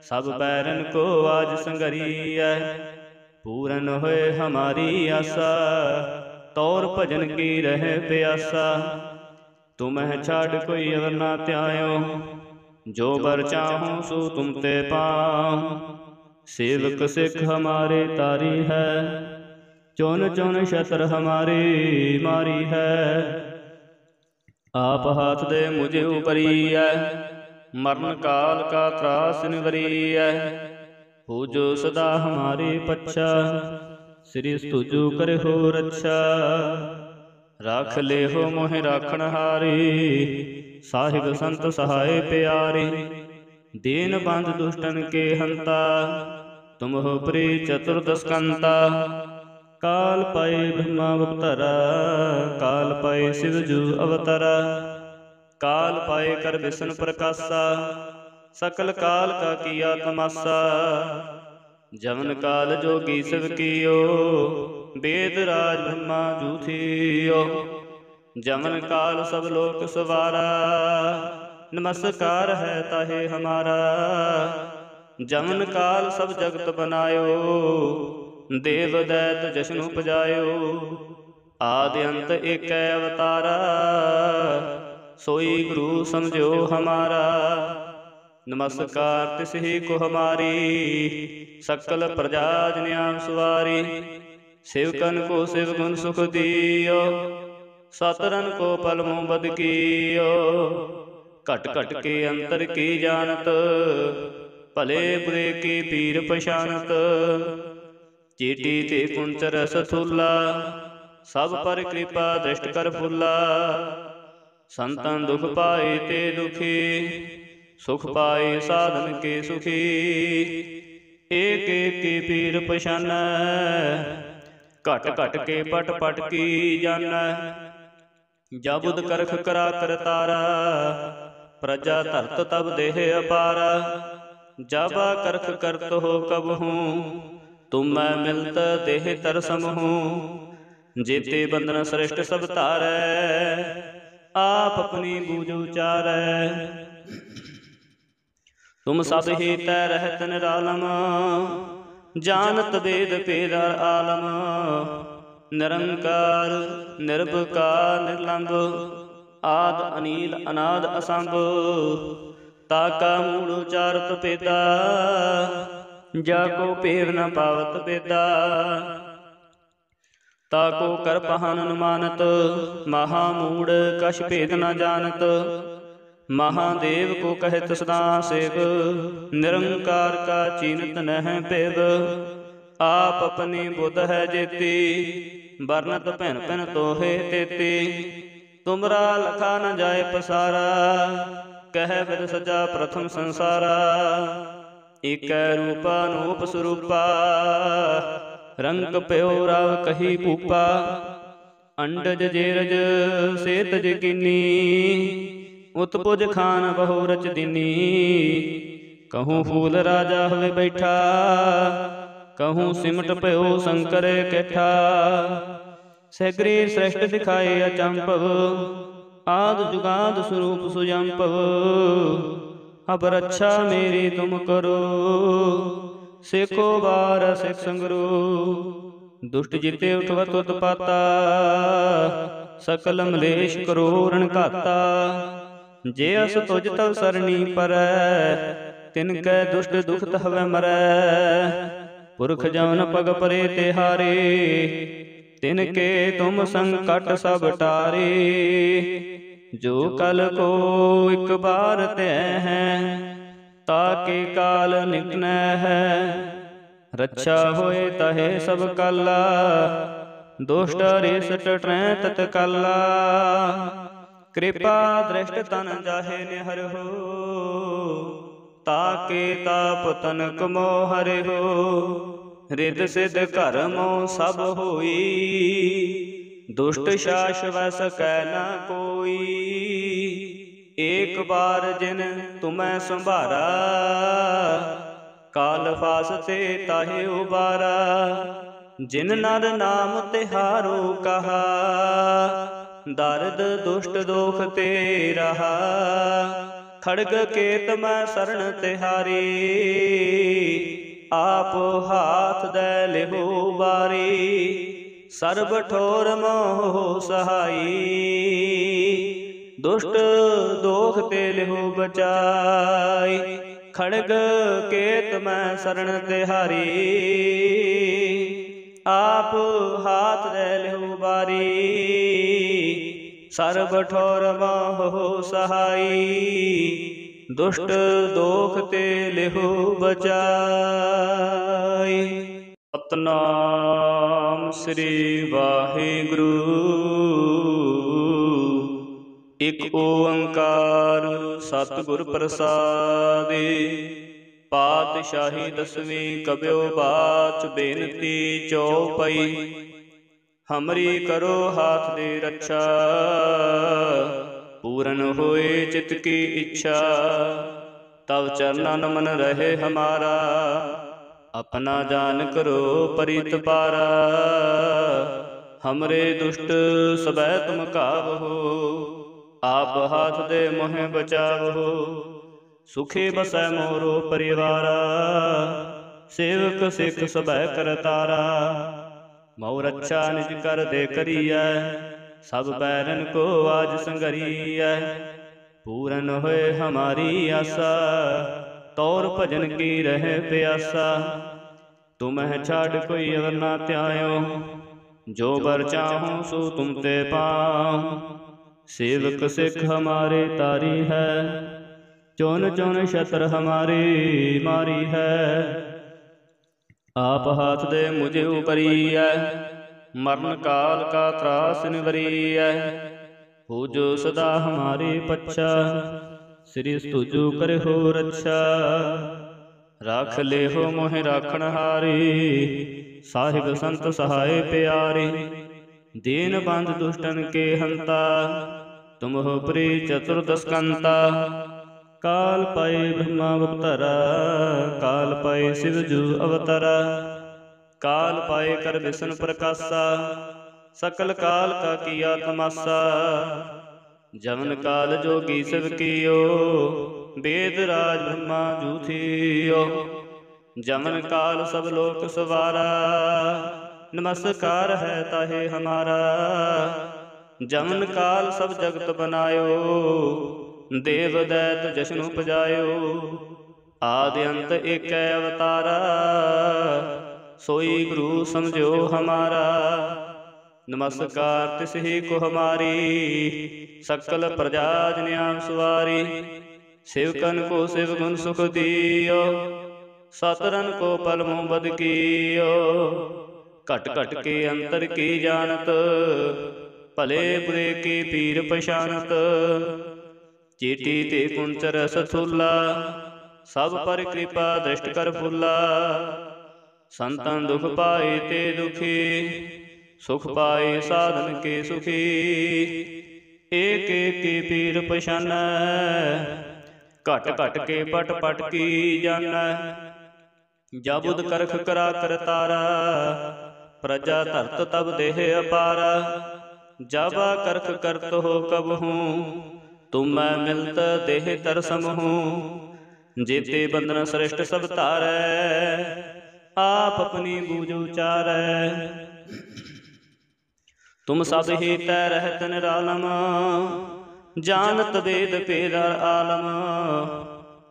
ਸਭ ਬੈਰਨ ਕੋ ਆਜ ਸੰਗਰੀਐ। ਪੂਰਨ ਹੋਏ ਹਮਾਰੀ ਆਸਾ ਤੌਰ ਭਜਨ ਕੀ ਰਹਿ ਪਿਆਸਾ। ਤੁਮਹਿ ਛਾੜ ਕੋਈ ਅਵਰ ਨਾ ਧਿਆਇਓ ਜੋ ਬਰ ਚਾਹੂੰ ਸੋ ਤੁਮ ਤੇ ਪਾਉ। ਸੇਵਕ ਸਿੱਖ ਹਮਾਰੇ ਤਾਰੀ ਹੈ ਚੁਨ ਚੁਨ ਸ਼ਤਰ ਹਮਾਰੀ ਮਾਰੀ ਹੈ। ਆਪ ਹਾਥ ਦੇ ਮੁਝੇ ਉਪਰੀਐ ਮਰਨ ਕਾਲ ਕਾ ਤਰਾਸ ਨਿਵਰੀਐ। ਹੋ ਜੋ ਸਦਾ ਹਮਾਰੀ ਪੱਛਾ ਸ੍ਰੀ ਤੁਜੂ ਕਰਿਓ ਰੱਛਾ। ਰਾਖ ਲਿਓ ਮੋਹਿ ਰਾਖਣ ਹਾਰੀ ਸਾਹਿਬ ਸੰਤ ਸਹਾਏ ਪਿਆਰੇ। ਦੀਨ ਬੰਧ ਦੁਸ਼ਟਨ ਕੇ ਹੰਤਾ ਤੁਮ ਹੋ ਪ੍ਰੀ ਚਤੁਰਦਸਕੰਤਾ। ਕਾਲ ਪਾਏ ਬ੍ਰਹਮਾ ਅਵਤਰਾ ਕਾਲ ਪਾਏ ਸਿਵ ਜੂ ਅਵਤਰਾ। ਕਾਲ ਪਾਏ ਕਰ ਵਿਸ਼ਨ ਪ੍ਰਕਾਸ਼ਾ ਸਕਲ ਕਾਲ ਕਾ ਕੀਆ ਤਮਾਸਾ। ਜਮਨ ਕਾਲ ਜੋਗੀ ਸਿਵ ਕੀਓ ਵੇਦ ਰਾਜ ਬ੍ਰਹਮਾ ਜੂ ਥੀਓ। ਜਮਨ ਕਾਲ ਸਭ ਲੋਕ ਸਵਾਰਾ ਨਮਸਕਾਰ ਹੈ ਤਾਹੇ ਹਮਾਰਾ। ਜਮਨ ਕਾਲ ਸਭ ਜਗਤ ਬਨਾਇਓ ਦੇਵ ਦੈਤ ਜਸ਼ਨ ਉਪਜਾਇਓ। ਆਦਿ ਅੰਤ ਏਕੈ ਅਵਤਾਰਾ ਸੋਈ ਗੁਰੂ ਸਮਝਿਓ ਹਮਾਰਾ। ਨਮਸਕਾਰ ਤਿਸ ਹੀ ਕੋ ਹਮਾਰੀ ਸਕਲ ਪ੍ਰਜਾ ਜਨ ਸੁਵਾਰੀ। सेवकन को शिव गुण सुख दियो सतरन को पल मुँह बद कियो। घट घट के अंतर की जानत भले बुरे की पीर पछानत। चीटी ते कुंच रस थूला सब पर कृपा दृष्ट कर फूला। संतन दुख पाए ते दुखी सुख पाए साधन के सुखी। एक एक की पीर पछान घट घट के पट पट की जान। जबुद करख करा करतारा प्रजा धरत तब देह अपारा। जाबा करख करत हो कब हूँ तुम मैं मिलत देह तरसम हूँ। जेते बंधन श्रेष्ठ सब तारै आप अपनी बूझ उचारै। तुम सब ही तै रहत निरालम जानत वेद भेद आलम। निरंकार निर्भकार निर्लंब आद अनील अनाद असंभ। ताका मूल उचारत पेदा जाको पेर न पावत बेदा। ताको कर पहन अनुमानत महामूढ़ कछ भेद न जानत। महादेव को कहत सदा सेव निरंकार का चीनत नह पेव। आप अपनी बुध है जेती बरनत भैन भैन तोहे तेती। तुमरा लखा न जाए पसारा कह विद सजा प्रथम संसारा। एक रूपा नूप स्वरूपा रंग प्यो राव कही भूपा। अंडज जेरज सेतज कीनी उत्पुज खान बहु रच दीनी। कहूँ फूल राजा हुए बैठा कहूँ सिमट पयो शंकर कैठा। सैगरी श्रेष्ठ दिखाए अचंपव आद जुगाद स्वरूप सुजंपव। अब रक्षा मेरी तुम करो सेखो बार सिख संगरो। दुष्ट जिते उठवत उत्पाता सकल मलेश करो रण घाता। जे अस तुझ तव सरणी परै तिनकै दुष्ट दुख हवै मरै। पुरख जवन पग परे तिहारे तिनके तुम संकट सब टारे। जो कल को एक बार तय है ताके काल निकनै है। रक्षा होए तहे सब काला, दुष्ट रिष्ट टै तत्काला। कृपा दृष्ट तन जाहे निहर हो, ताके ताप तनक मोह हरे हो। रिद सिद्ध कर्मो सब होई, दुष्ट शास वस कै न कोई। एक बार जिन तुम्हें संभारा, काल फासते ताहे उबारा। जिन नर नाम तिहारो कहा, दर्द दुष्ट दोख ते रहा। खड़ग केत मैं शरण तिहारी, आप हाथ दे लिहो बारी। सर्ब ठोर मोह सहाई, दुष्ट दोख ते लिहो बचाई। खड़ग केत मैं शरण तिहारी, आप हाथ दे लिहो बारी। सर्ब ठोर मोह सहाई, दुष्ट दोख ते लिहो बचाई। सतनाम श्री वाहिगुरु, इक ओंकार सतगुर प्रसादि। पातशाही दसवीं कब्यो बाच बेनती चौपई। हमरी करो हाथ दे रक्षा, पूरन होए चित की इच्छा। तब चरणन मन रहे हमारा, अपना जान करो परित पारा। हमरे दुष्ट सबै तुम काबहो, आप हाथ दे मोहे बचावहो। सुखे बसै मोरो परिवारा, सेवक सिख सबै करतारा। मऊ रक्षा निज कर दे करियै, सब बैरन को आज संगरियै। पूरन होए हमारी आशा, तौर भजन की रहे प्यासा। तुम्हें छाड़ कोई अवर ना त्यायो, जो बर चाहूं सो तुम ते पाऊं। सेवक सिख हमारे तारी है, चौन चौन शत्र हमारी मारी है। आप हाथ दे मुझे उपरी है, मरण काल का त्रास निवरी है। हो जो सदा हमारी पच्छा, श्री स्तुजु करे हो रक्षा। राख ले हो मोहि राखण हारी, साहिब संत सहाय प्यारी। दीन बंध दुष्टन के हंता, तुम हो प्री चतुर्दस्कंता। काल पाए ब्रह्मा अवतरा, काल पाए शिव जू अवतरा। काल पाए कर विष्णु प्रकाशा, सकल काल का किया तमाशा। जमन काल जोगी शिव कियो, वेद राज ब्रह्मा जू थियो। जमन काल सब लोक सवारा, नमस्कार है ताहे हमारा। जमन काल सब जगत बनायो, देव दैत जश्नु पजायो। आदि अंत एक अवतारा, सोई गुरु समझो हमारा। नमस्कार तिस ही को हमारी, सकल प्रजा जन्याम सुवारी। सेवकन को शिव गुण सुख दियो, सतरन को पल मुँह बद कियो। घट घट के अंतर की जानत, भले बुरे की पीर पछानत। चीटी ते कुंचर सथूला, सब पर कृपा दृष्ट कर फूला। संतन दुख पाए ते दुखी, सुख पाए साधन के सुखी। एक एक की पीर पछाना, घट घट के पट पट की जाना। जाबुद करख करा कर तारा, प्रजा धरत तब देह अपारा। जाबा करख करत हो कब हूँ, तुम मैं मिलत देह तर सम हूँ। जेते बंधन श्रेष्ठ सब तारै, आप अपनी बूझ उचारै। तुम सब ही तै रहत निरालम, जानत वेद भेद आलम।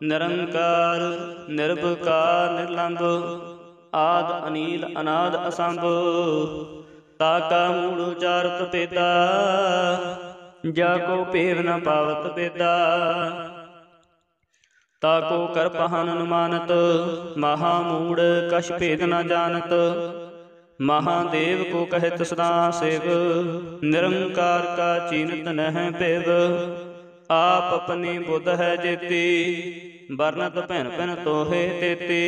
निरंकार निर्विकार निर्लंब, आद अनील अनाद असंभ। ताका मूल उचारत पेदा, जाको पेव न पावत बेदा। ताको कर पहन अनुमानत, महामूढ़ कछ भेद न जानत। महादेव को कहत सदा सेव, निरंकार का चीनत नह पेव। आप अपनी बुध है जेती, बरनत भैन भैन तोहे तेती।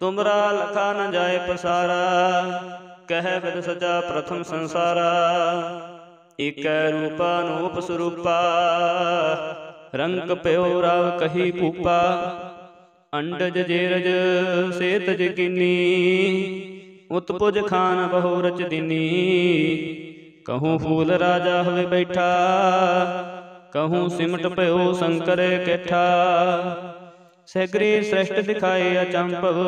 तुमरा लखा न जाए पसारा, कह विद सजा प्रथम संसारा। एक रूपा नूप स्वरूपा, रंग प्यो राव कही भूपा। अंडज जेरज सेतज किनी, उत्पुज खान बहु रच दिनी। कहूँ फूल राजा हवे बैठा, कहूँ सिमट प्यो शंकर कैठा। सगरी श्रेष्ठ दिखाए अचंपव,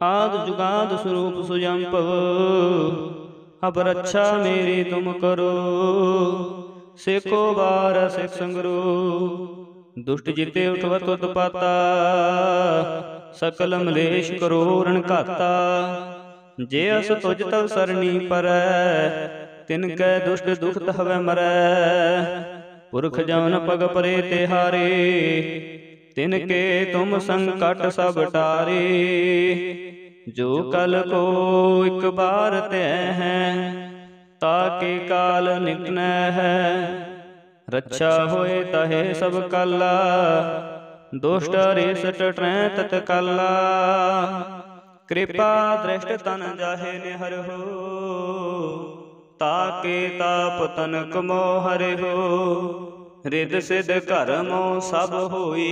आद जुगाद स्वरूप सुजंपव। अब रक्षा मेरी तुम करो, सेको बार सिख संगरो। दुष्ट जिते उठवत उत्पाता, सकल मलेश करो रण घाता। जे अस तुझ तव सरणी परै, तिनकै दुष्ट दुखत हवै मरै। पुरख जवन पग परे तिहारे, तिनके तुम संकट सब टारे। जो कल को एक बार तय है, ताके काल निकन है। रक्षा होए तहे सब काला, दुष्ट रेसट ट्रैं तत्काला। कृपा दृष्ट तन जाहे निहर हो, ताके ताप तनक मोह हरे हो। रिद सिद्ध कर्मो सब होई,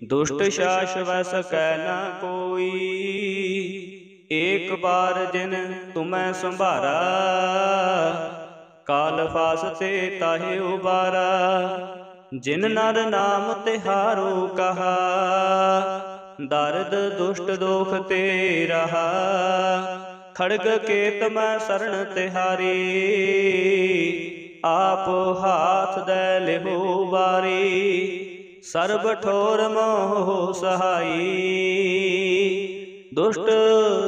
दुष्ट शास वस कै न कोई। एक बार जिन तुम्हें संभारा, काल फासते ताहे उबारा। जिन नर नाम तिहारो कहा, दर्द दुष्ट दोख ते रहा। खड़ग केत मैं शरण तिहारी, आप हाथ दे लिहो बारी। सर्ब ठोर मोह सहाई, दुष्ट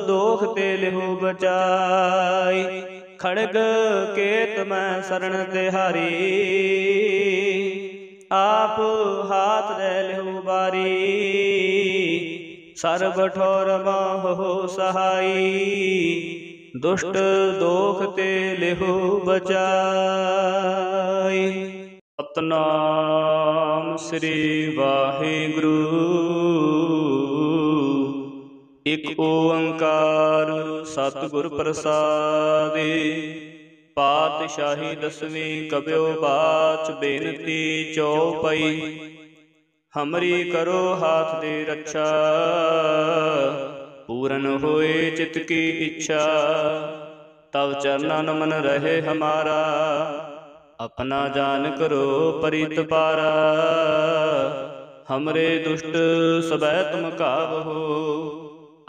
दोख ते लिहो बचाई। खड़ग केत मैं शरण तिहारी, आप हाथ दे लिहो बारी। सर्ब ठोर मोह सहाई, दुष्ट दोख ते लिहो बचाई। सतनाम श्री वाहिगुरु, एक ओंकार सतगुर प्रसादि। पातशाही दसवीं कब्यो बाच बेनती चौपई। हमरी करो हाथ दे रक्षा, पूरन होए चित की इच्छा। तब चरणन मन रहे हमारा, अपना जान करो परित पारा। हमरे दुष्ट सबै तुम काबहो,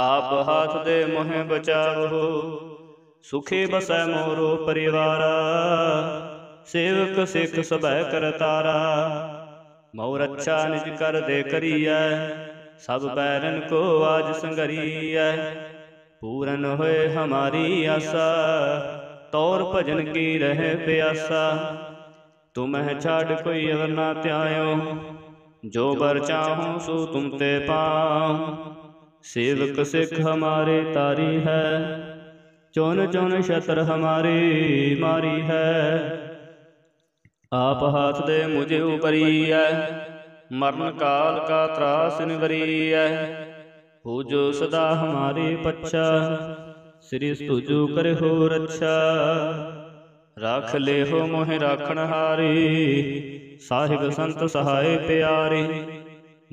आप हाथ दे मोहे बचावहो। सुखे बसै मोरो परिवारा, सेवक सिख सबै करतारा। मऊ रक्षा निज कर दे करियै, सब बैरन को आज संगरियै। पूरन होए हमारी आशा, तौर भजन की रहे प्यासा। तुम्हें छाड़ कोई अवर ना त्यायो, जो बर चाहूं सो तुम ते पाऊं। सेवक सिख हमारे तारी है, चुन चुन शत्र हमारी मारी है। आप हाथ दे मुझे उपरी है, मरण काल का त्रास निवरी है। हो जो सदा हमारे पच्छा, श्री तुझो करे हो रक्षा। राख ले हो मोहि राखण हारी, साहिब संत सहाय प्यारे।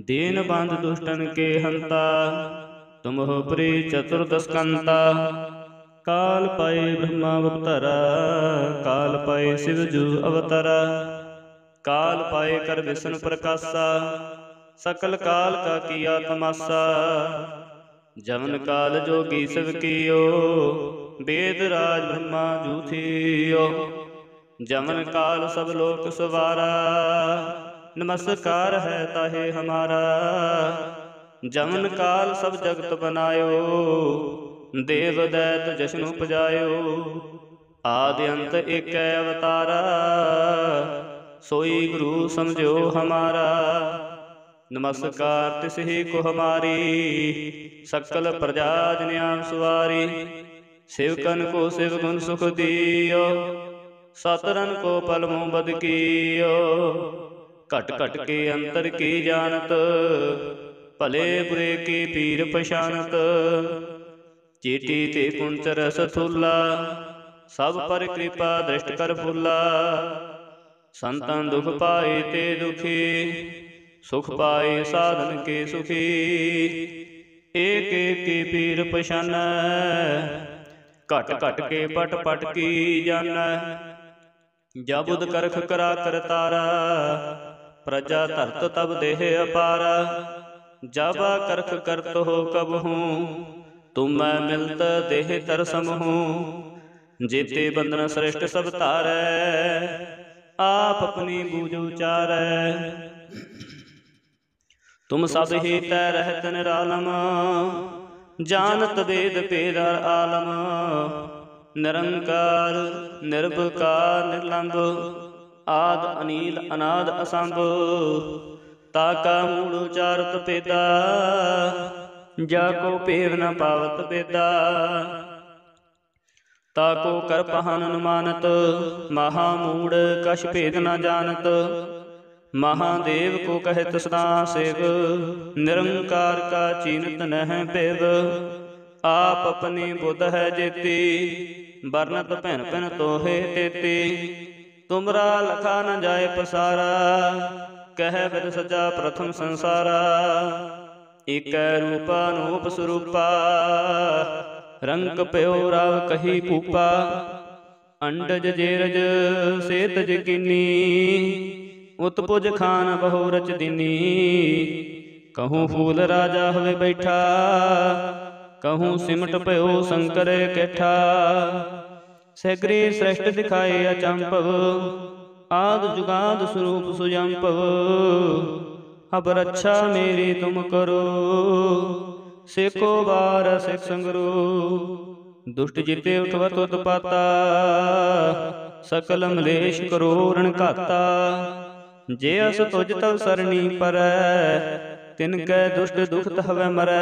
दीन बंध दुष्टन के हंता, तुम हो प्री चतुर्दस्कंता। काल पाए ब्रह्मा अवतरा, काल पाए शिव जू अवतरा। काल पाए कर विष्णु प्रकाशा, सकल काल का किया तमाशा। जमन काल जोगी शिव कियो, वेद राज ब्रह्मा जू थियो। जमन काल सब लोक सवारा, नमस्कार है ताहे हमारा। जमन काल सब जगत बनायो, देव दैत जश्नु पजायो। आदि अंत एक अवतारा, सोई गुरु समझो हमारा। नमस्कार तिसहि को हमारी, सकल प्रजा जन आम सवारी। सेवकन को शिव गुण सुख दियो, सतरन को पल मुँह बद कियो। घट घट के अंतर की जानत, भले बुरे की पीर पछानत। चीटी ते कुंच रस थूला, सब पर कृपा दृष्ट कर फूला। संतन दुख पाए ते दुखी, सुख पाए साधन के सुखी। एक एक की पीर पछान, घट घट के पट पट की जान। जबुद करख करा कर तारा, प्रजा धरत तब देह अपारा। जाबा करख करत हो कब हूँ, तुम मैं मिलत देह तर सम हूँ। जेते बंधन श्रेष्ठ सब तारै, आप अपनी बूझ उचारै। तुम सब ही तै रहत निरालम, जानत वेद भेद आलम। निरंकार निर्विकार निर्लंब, आद अनील अनाद असंभ। ताका मूल उचारत पेदा, जाको पेव न पावत बेदा। ताको कर पहन अनुमानत, महामूढ़ कछ भेद न जानत। महादेव को कहत सदा सेव, निरंकार का चीनत नह पेव। आप अपनी बुध है जेती, बरनत भैन भैन तोहे तेती। तुमरा लखा न जाए पसारा, कह विद सजा प्रथम संसारा। एक रूपा नूप स्वरूपा, रंग प्यो राव कही पूपा। अंडज जेरज सेतज किनी, उत्पुज खान बहु रच दिनी। कहूँ फूल राजा हुए बैठा, कहूँ सिमट प्यो शंकर कैठा। सैकरे श्रेष्ठ दिखाए अचंपव, आद जुगाद स्वरूप सुजंपव। अब रक्षा मेरी तुम करो, सेको बार सिख संगरो। दुष्ट जिते उठवत उत्पाता, सकल मलेश करो रण घाता। जे अस तुझ तव सरणी परै, तिनकै दुष्ट दुख हवै मरै।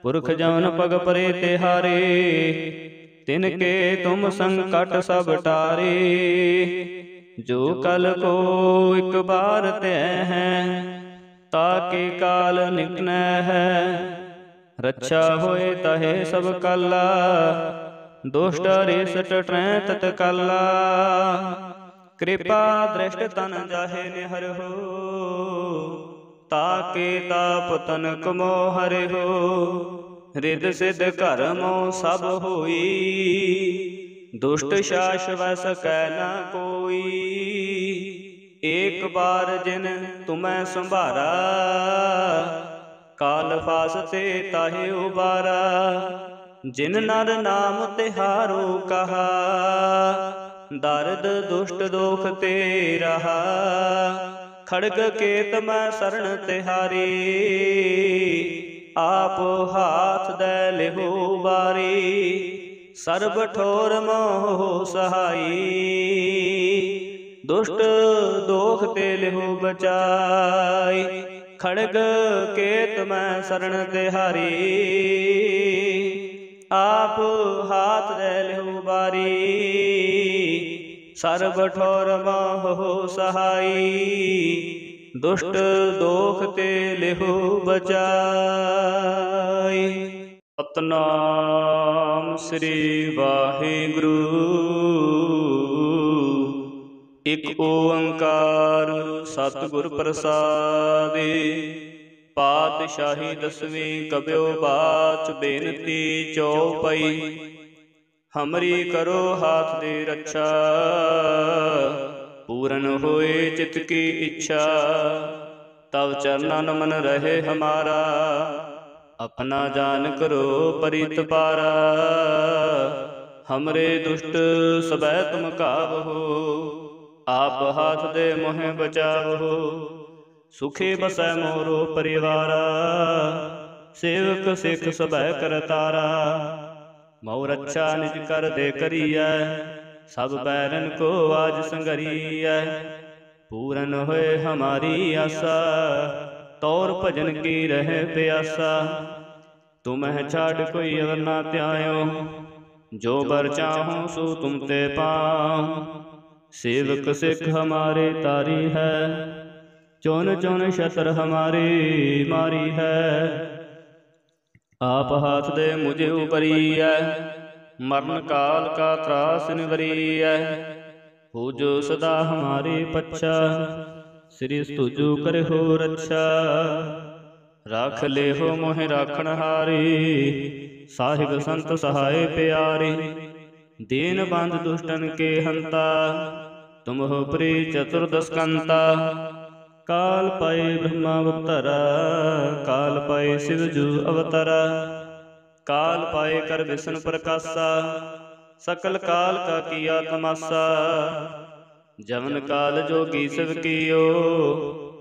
पुरख जौन पग परे तिहारे, तिनके तुम संकट सब टारे। जो कल को एक बार तय है, ताके काल निकन है। रक्षा होए तहे सब काला, दुष्ट रेसट ट्रै तत्काला। कृपा दृष्ट तन जाहे निहर हो, ताके ताप तनक मोह हरे हो। रिद सिद्ध कर्मो सब होई, दुष्ट शास वै सकै न कोई। एक बार जिन तुम्हें संभारा, काल फासते ताहे उबारा। जिन नर नाम तिहारो कहा, दर्द दुष्ट दोख ते रहा। खड़ग केत मैं शरण तिहारी, आप हाथ दे लिहो बारी। सर्ब ठोर मोह सहाई, दुष्ट दोख ते लिहो बचाई। खड़ग केत मैं शरण तिहारी, आप हाथ दे लिहो बारी। सर्ब ठोर मोह सहाई, दुष्ट दोख ते लिहो बचाई। सतनाम श्री वाहिगुरु, एक ओंकार सतगुर प्रसादे। पातशाही दसवीं कब्यो बाच बेनती चौपाई। हमरी करो हाथ दे रक्षा, पूरन होए चित की इच्छा। तब चरणन मन रहे हमारा, अपना जान करो परित पारा। हमरे दुष्ट सबै तुम काबहो, आप हाथ दे मोहे बचावहो। सुखे बसै मोरो परिवारा, सेवक सिख सबै करतारा। मऊ रक्षा निज कर दे करिय, सब बैरन को आज संगरिय। पूरन होए हमारी आशा, तौर भजन की रहे प्यासा। तुम्हें छाड़ कोई अवर ना त्यायो, जो बर चाहूँ सो तुम ते पाऊँ। सेवक सिख हमारे तारी है, चुन चुन शतर हमारी मारी है। आप हाथ दे मुझे उपरी है, मरण काल का त्रास निवरी है। हो जो सदा हमारे पच्छा, श्री स्तुजु करे हो रक्षा। राख ले हो मोहि राखण हारी, साहिब संत सहाय प्यारे। दीन बंध दुष्टन के हंता, तुम हो प्री चतुर्दश कंता। काल पाए ब्रह्मा अवतारा, काल पाए शिव जू अवतारा। काल पाए कर विष्णु प्रकाशा, सकल काल का किया तमाशा। जवन काल जोगी शिव कियो,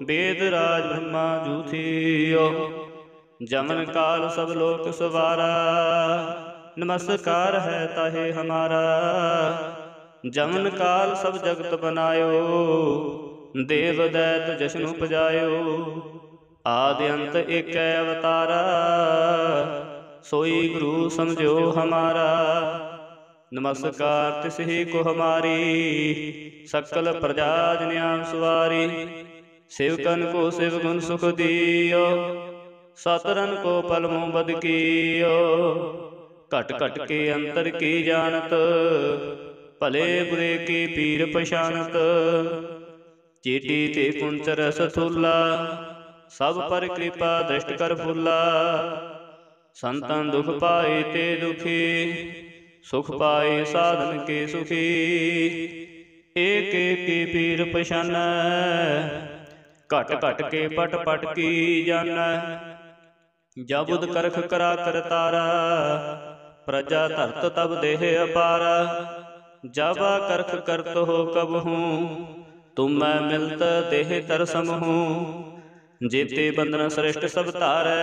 वेद राज ब्रह्मा जू थियो। जमन काल सब लोक सवारा, नमस्कार है ताहे हमारा। जमन काल सब जगत बनायो, देव दैत जश्नु पजायो। आदि अंत एक अवतारा, सोई गुरु समझो हमारा। नमस्कार तिस ही को हमारी, सकल प्रजा जन्याम सुवारी। सेवकन को शिव गुण सुख दियो, सतरन को पल मुँह बद कियो। घट घट के अंतर की जानत, भले बुरे की पीर पछानत। चीटी ते कुंच रस थूला, सब पर कृपा दृष्ट कर फूला। संतन दुख पाए ते दुखी, सुख पाए साधन के सुखी। एक एक की पीर पछान, घट घट के पट पट की जान। जबुद करख करा कर तारा, प्रजा धरत तब देह अपारा। जाबा करख करत हो कब हूँ, तुम मैं मिलत देह तर सम हूँ। जेते बंधन श्रेष्ठ सब तारै,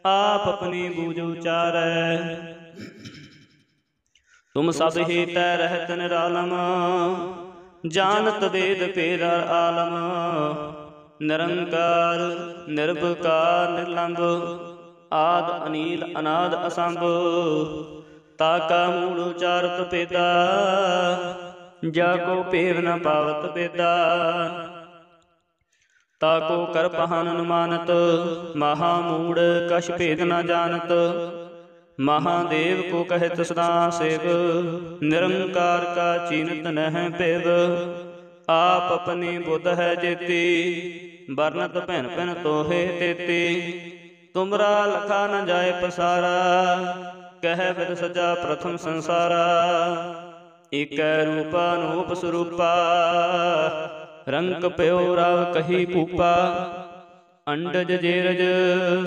आप अपनी बूझ उचारै। तुम सब ही तै रहत निरालम, जानत वेद पेद आलम। निरंकार निर्विकार निर्लंब, आद अनील अनाद असंभ। ताका मूल उचारत पेदा, जाको पेव न पावत बेदा। ताको कर पहन अनुमानत, महामूढ़ कछ भेद न जानत। महादेव को कहत सदा सेव, निरंकार का चीनत नह पेव। आप अपनी बुध है जेती, बरनत भैन भैन तोहे तेती। तुमरा लखा न जाए पसारा, कह विद सजा प्रथम संसारा। एक रूपा नूप स्वरूपा, रंक प्यो राव कही पूपा। अंडज जेरज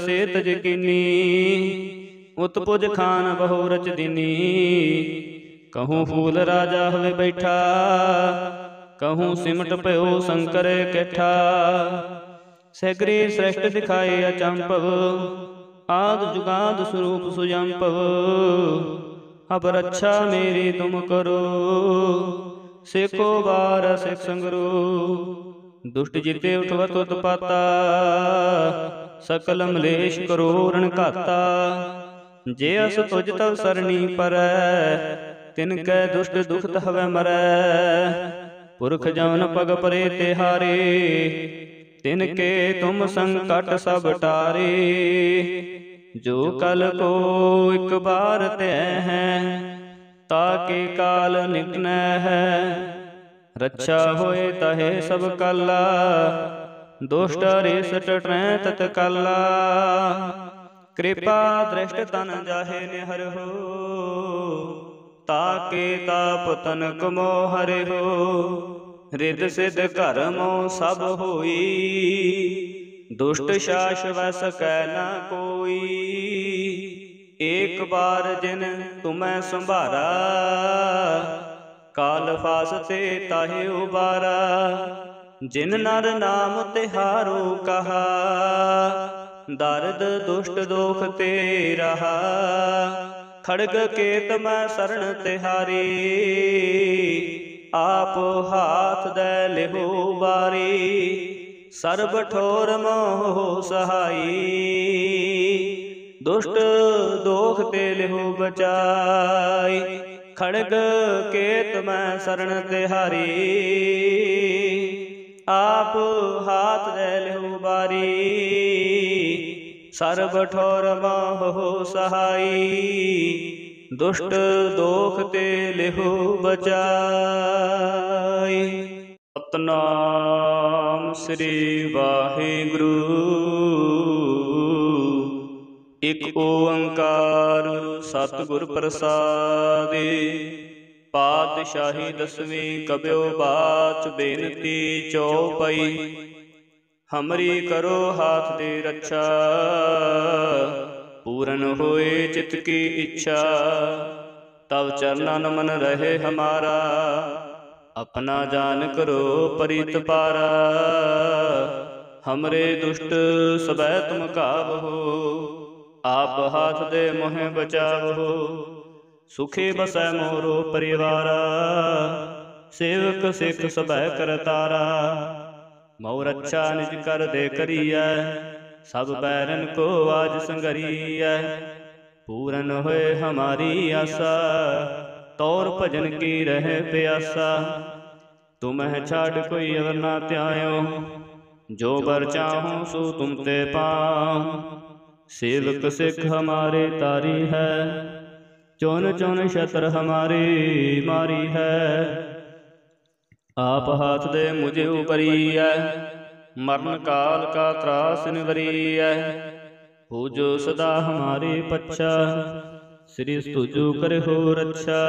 सेतज कीनी, उत्पुज खान बहु रच दिनी। कहूँ फूल राजा हुए बैठा, कहूँ सिमट पयो शंकर कैठा। सगरी श्रेष्ठ दिखाए अचंपव, आद जुगाद स्वरूप सुजंपव। अब रक्षा मेरी तुम करो, सेको बार सिख संगरो। दुष्ट जिते उठवत उत्पाता, सकल मलेश करो रण घाता। जे अस तुझ तव सरणी परै, तिनकै दुष्ट दुखत हवै मरै। पुरख जौन पग परे तिहारे, तिनके तुम संकट सब टारे। जो कल को एक बार तय है, ताके काल निकन है। रक्षा होए तहे सब काला, दुष्ट रेस टटरै तत्काला। कृपा दृष्ट तन जाहे निहर हो, ताके ताप तनक मोह हरे हो। रिद सिद्ध कर्मो सब होई, दुष्ट शास वस कै न कोई। एक बार जिन तुम्हें संभारा, काल फासते ताहे उबारा। जिन नर नाम तिहारो कहा, दर्द दुष्ट दोख ते रहा। खड़ग केत मैं शरण तिहारी, आप हाथ दे लिहो बारी, सर्ब ठोर मोह सहाई। दुष्ट दोख ते लिहो बचाई, खड़ग केत मैं शरण तिहारी। आप हाथ दे लिहो बारी, सर्ब ठोर मोह सहाई। दुष्ट दोख ते लिहो बचाई। सतनाम श्री वाहिगुरु, इक ओंकार सतगुर प्रसादि। पातशाही दसवीं कब्यो बाच बेनती चौपाई। हमरी करो हाथ दे रक्षा, पूरन होए चित की इच्छा। तब चरणन मन रहे हमारा, अपना जान करो परित पारा। हमरे दुष्ट सबै तुम काबहो, आप हाथ दे मोहे बचावहो। सुखे बसै मोरो परिवारा, सेवक सिख सबै करतारा। मऊ रक्षा निज कर दे करियै, सब बैरन को आज संगरियै। पूरन होए हमारी आशा, तौर भजन की रहे प्यासा। तुम्हें छाड़ कोई अवर ना त्यायो, जो बर चाहूं सो तुम ते पाऊं। सेवक सिख हमारे तारी है, चुन चुन शत्र हमारी मारी है। आप हाथ दे मुझे उपरियै, मरण काल का त्रास निवरियै। हो जो सदा हमारे पच्छा, श्री तुझो करे हो रक्षा।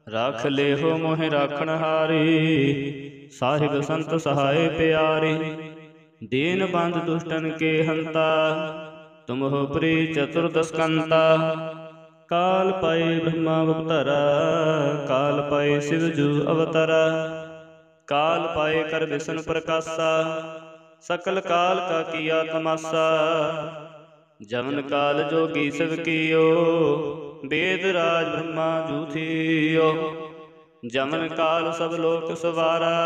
राख ले हो मोहि राखण हारी, साहिब संत सहाय प्यारे। दीन बंध दुष्टन के हंता, तुम हो प्री चतुर्दशकंता। काल पाए ब्रह्मा अवतारा, काल पाए शिव जू अवतारा। काल पाए कर विष्णु प्रकाशा, सकल काल का किया तमाशा। जमन काल जोगी शिव कियो, वेद राज ब्रह्मा जू थियो। जमन काल सब लोक सवारा,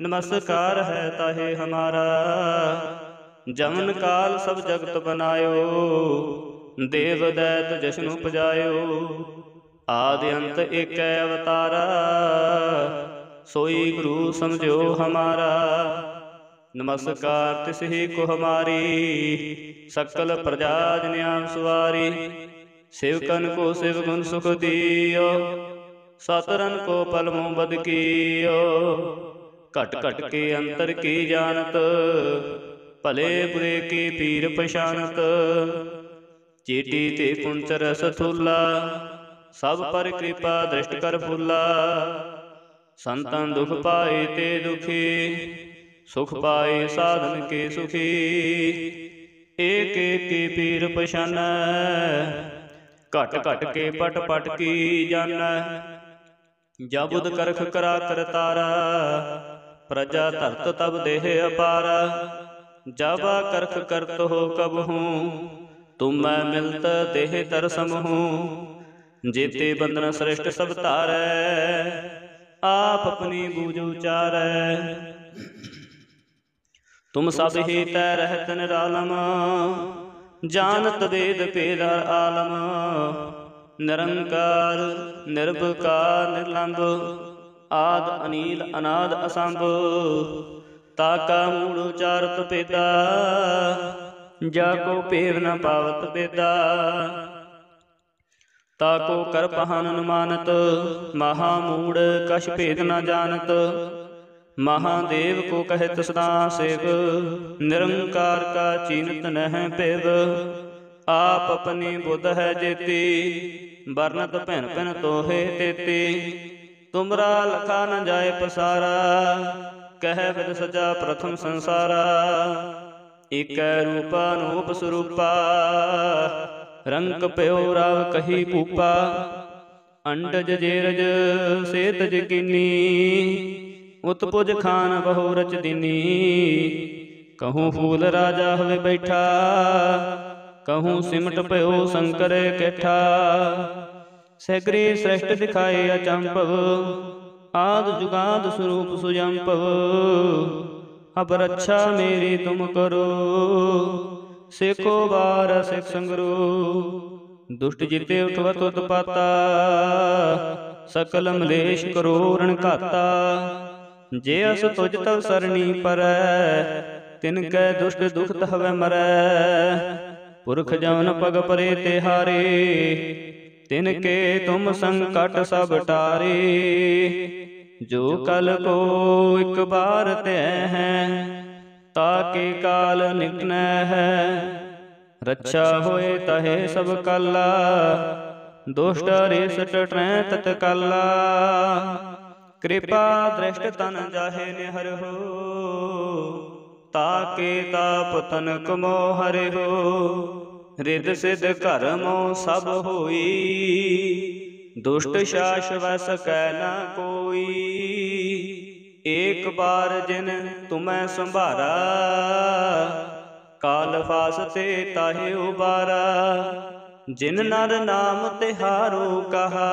नमस्कार है ताहे हमारा। जमन काल सब जगत बनायो, देव दैत जश्नु पजायो। आदि अंत एक अवतारा, सोई गुरु समझो हमारा। नमस्कार तिस ही को हमारी, सकल प्रजा जन्याम सवारी। सेवकन को शिव गुण सुख दियो, सतरन को पल मुँह बद कियो। घट घट के अंतर की जानत, भले बुरे की पीर पछानत। चीटी ते कुंचर सथूला, सब पर कृपा दृष्ट कर फूला। संतन दुख पाए ते दुखी, सुख पाए साधन के सुखी। एक एक की पीर पछान, घट घट के पट पट की जान। जबुद करख करा कर तारा, प्रजा धरत तब देह अपारा। जाबा करख करत हो कब हूँ, तुम मैं मिलत देह तर समूँ। जेते बंधन श्रेष्ठ सब तारै, आप अपनी बूझ उचारै। तुम सब ही तै रहत निरालम, जानत वेद भेद आलम। निरंकार निर्विकार निर्लंब, आद अनील अनाद असंभ। ताका मूल उचारत पेदा, जाको पेव न पावत बेदा। ताको कर पहन मानत, महामूढ़ कछ भेद न जानत। महादेव को कहत सदा सेव, निरंकार का चीनत नह पेव। आप अपनी बुध है जेती, बरनत भिन भिन तोहे तेती। तुमरा लखा न जाए पसारा, कह विद सजा प्रथम संसारा। एक रूपा नूप स्वरूपा, रंग प्यो राव कही पूपा। अंडज जेरज सेतज कीनी, उत्पुज खान बहु रच दीनी। कहूँ फूल राजा हवे बैठा, कहूँ सिमट प्यो शंकर कैठा। सैकरे श्रेष्ठ दिखाए अचंभव, आद जुगाद स्वरूप सुजंभव। अब रक्षा मेरी तुम करो, सेको बार सिख संगरो। दुष्ट जिते उठवत उत्पाता, सकल मलेश करो रण घाता। जे अस तुझ तव सरणी परै, तिनकै दुष्ट दुख हवै मरै। पुरख जवन पग परे तिहारे, तिनके तुम संकट सब टारे। जो कल को एक बार तय है, ताके काल निकन है। रक्षा होए तहे सब काला, दुष्ट रेस टटरै तत्काला। कृपा दृष्ट तन जाहे निहर हो, ताके ताप तनक मोह हरे हो। रिद सिद्ध कर्मो सब होई, दुष्ट शास वस कै न कोई। एक बार जिन तुम्हें संभारा, काल फासते ताहे उबारा। जिन नर नाम तिहारो कहा,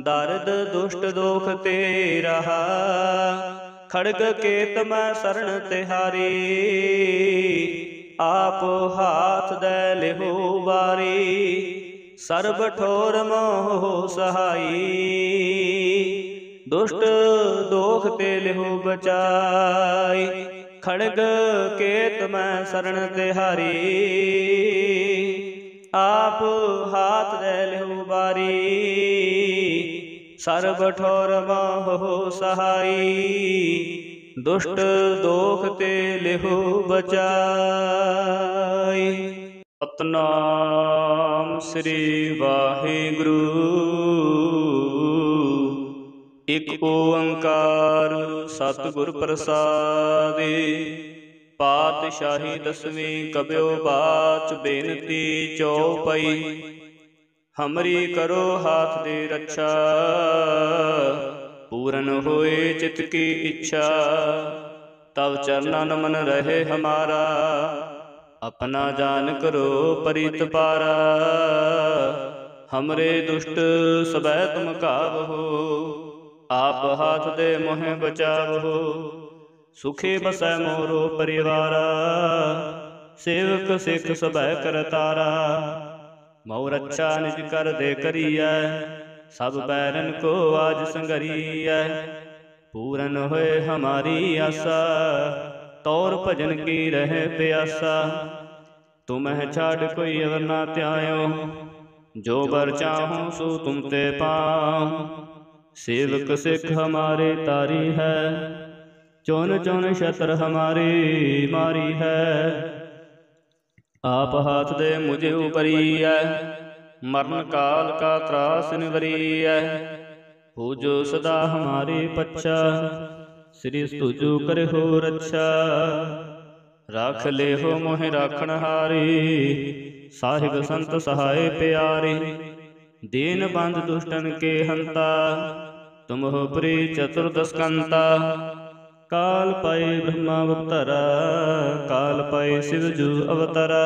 दर्द दुष्ट दोख ते रहा। खड़ग केत मैं शरण तिहारी, आप हाथ दे लिहो बारी। सर्ब ठोर मोह सहाई, दुष्ट दोख ते लिहो बचाई। खड़ग केत मैं शरण तिहारी, आप हाथ दे लिहो बारी। सर्ब ठोर मोह सहाई, दुष्ट दोख ते लिहो बचाई। सतनाम श्री वाहिगुरु, एक ओंकार सतगुर प्रसादि। पातशाही दसवीं कब्यो बाच बेनती चौपई। हमरी करो हाथ दे रक्षा, पूरन होए चित की इच्छा। तब चरणन मन रहे हमारा, अपना जान करो परित पारा। हमरे दुष्ट सबै तुम काबहो, आप हाथ दे मोहे बचावहो। सुखे बसै मोरो परिवारा, सेवक सिख सबै करतारा। मऊ रक्षा निज कर दे करियै, सब बैरन को आज संगरियै। पूरन होए हमारी आशा, तौर भजन की रहे प्यासा। तुम्हें छाड़ कोई अवर ना त्यायो, जो बर चाहूं सो तुम ते पाऊं। सेवक सिख हमारे तारी है, चुन चुन शत्र हमारी मारी है। आप हाथ दे मुझे उपरियै, मरण काल का त्रास निवरियै। हो जो सदा हमारे पच्छा, श्री तुझो करे हो रक्षा। राख ले हो मोहि राखण हारी, साहिब संत सहाय प्यारे। दीन बंध दुष्टन के हंता, तुम हो प्री चतुर्दशकंता। काल पाए ब्रह्मा अवतारा, काल पाए शिव जू अवतारा।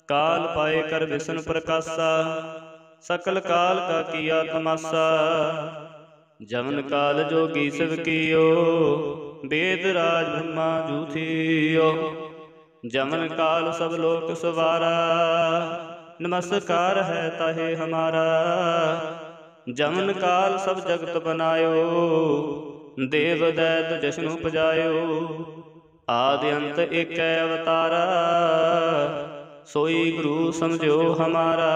काल पाए कर विष्णु प्रकाशा, सकल काल का किया तमाशा। जमन काल जोगी शिव कियो, वेद राज ब्रह्मा जू थियो। जमन काल सब लोक सवारा, नमस्कार है ताहे हमारा। जमन काल सब जगत बनायो, देव दैत जश्नु पजायो। आदि अंत एक अवतारा, सोई गुरु समझो हमारा।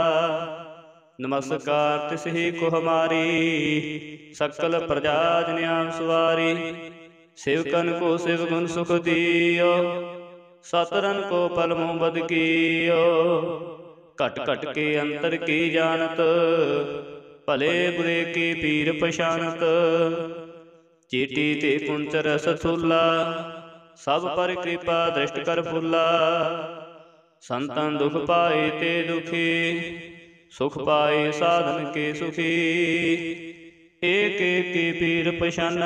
नमस्कार तिसही को हमारी, सकल प्रजा जन्याम सवारी। सेवकन को शिव गुण सुख दियो, सतरन को पल मुँह बद कियो। घट घट के अंतर की जानत, भले बुरे की पीर पछानत। चीटी ते कुंच रस थूला, सब पर कृपा दृष्ट कर फूला। संतन दुख पाए ते दुखी, सुख पाए साधन के सुखी। एक एक की पीर पछान,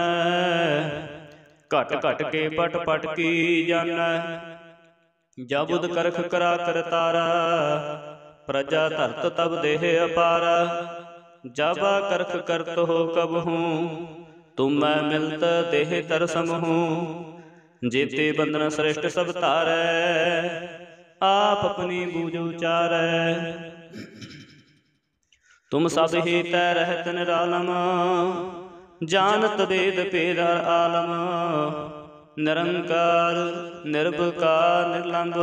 घट घट के पट पट की जान। जब उद करख करा कर तारा, प्रजा धरत तब देह अपारा। जाबा करख करत हो कबहूँ, तुम मैं मिलत देह तरसम हूँ। जेते बंधन श्रेष्ठ सब तारै, आप अपनी बूझ उचारै। तुम सब ही तै रहत निरालम, जानत वेद भेद हर आलम। निरंकार निर्विकार निर्लंब,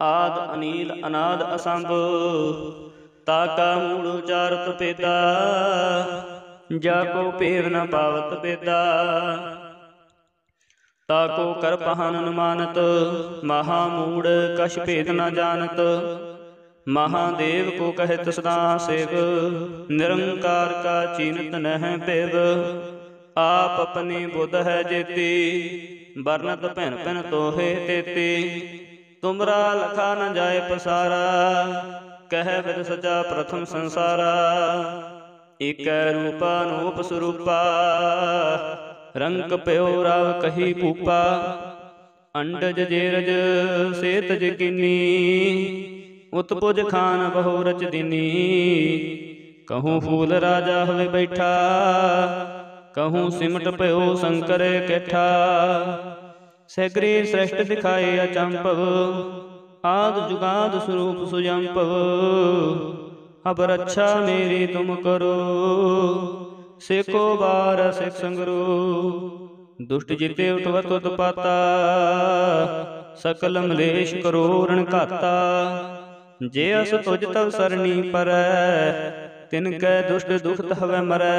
आद अनील अनाद असंभ। ताका मूल उचारत पेदा, जाको भेद न पावत बेदा। ताको कर पहन अनुमानत, महामूढ़ कछ भेद न जानत। महादेव को कहत सदा सेव, निरंकार का चीनत नह पेव। आप अपनी बुध है जेती, बरनत भिन भिन तोहे तेती। तुमरा लखा न जाए पसारा, कह विद सजा प्रथम संसारा। एक रूपा नूप स्वरूपा, रंग प्यो राव कही भूपा। अंडज जेरज सेतज कीनी, उत्पुज खान बहु रच दीनी। कहूँ फूल राजा होवे बैठा, कहूँ सिमट प्यो शंकर कैठा। सैकरे श्रेष्ठ दिखाए अचंपव, आद जुगाद स्वरूप सुजंपव। अब रक्षा मेरी तुम करो, सेको बार सिख संगरो। दुष्ट जिते उठवत उत्पाता, सकल मलेश करो रण घाता। जे अस तुझ तव सरणी परै, तिनकै दुष्ट दुख हवै मरै।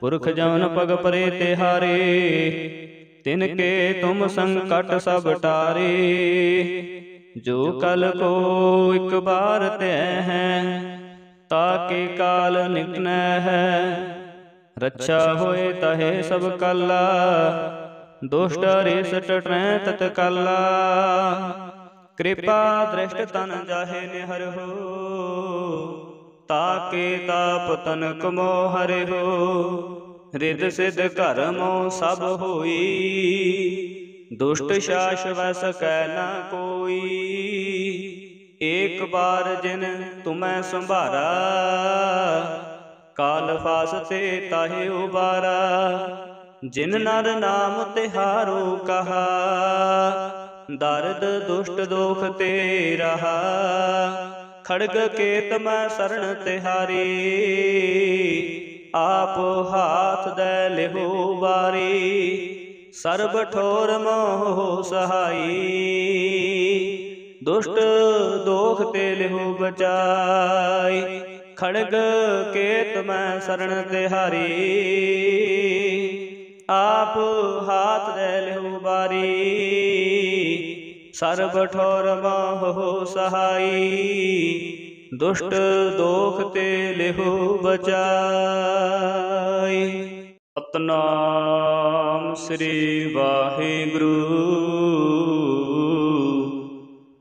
पुरख जौन पग परे तिहारे, तिनके तुम संकट सब टारे। जो कल को एक बार तय है, ताके काल निकन है। रक्षा होए तहे सब कला, दुष्ट रेस टटरै तत्काला। कृपा दृष्ट तन जाहे निहर हो, ताके ताप तनक मोह हरे हो। रिद सिद्ध कर्मो सब होई, दुष्ट शास वै सकै न कोई। एक बार जिन तुम्हें संभारा, काल फासते ताहे उबारा। जिन नर नाम तिहारो कहा, दर्द दुष्ट दोख ते रहा। खड़ग केत मैं शरण तिहारी, आप हाथ दे लिहो बारी। सर्ब ठोर मोह सहाई, दुष्ट दोख ते लिहो बचाई। खड़ग केत मैं शरण तिहारी, आप हाथ दे लिहो बारी। सर्ब ठोर मोह सहाई, दुष्ट दोख ते लिहो बचाई। सतनाम श्री वाहिगुरु,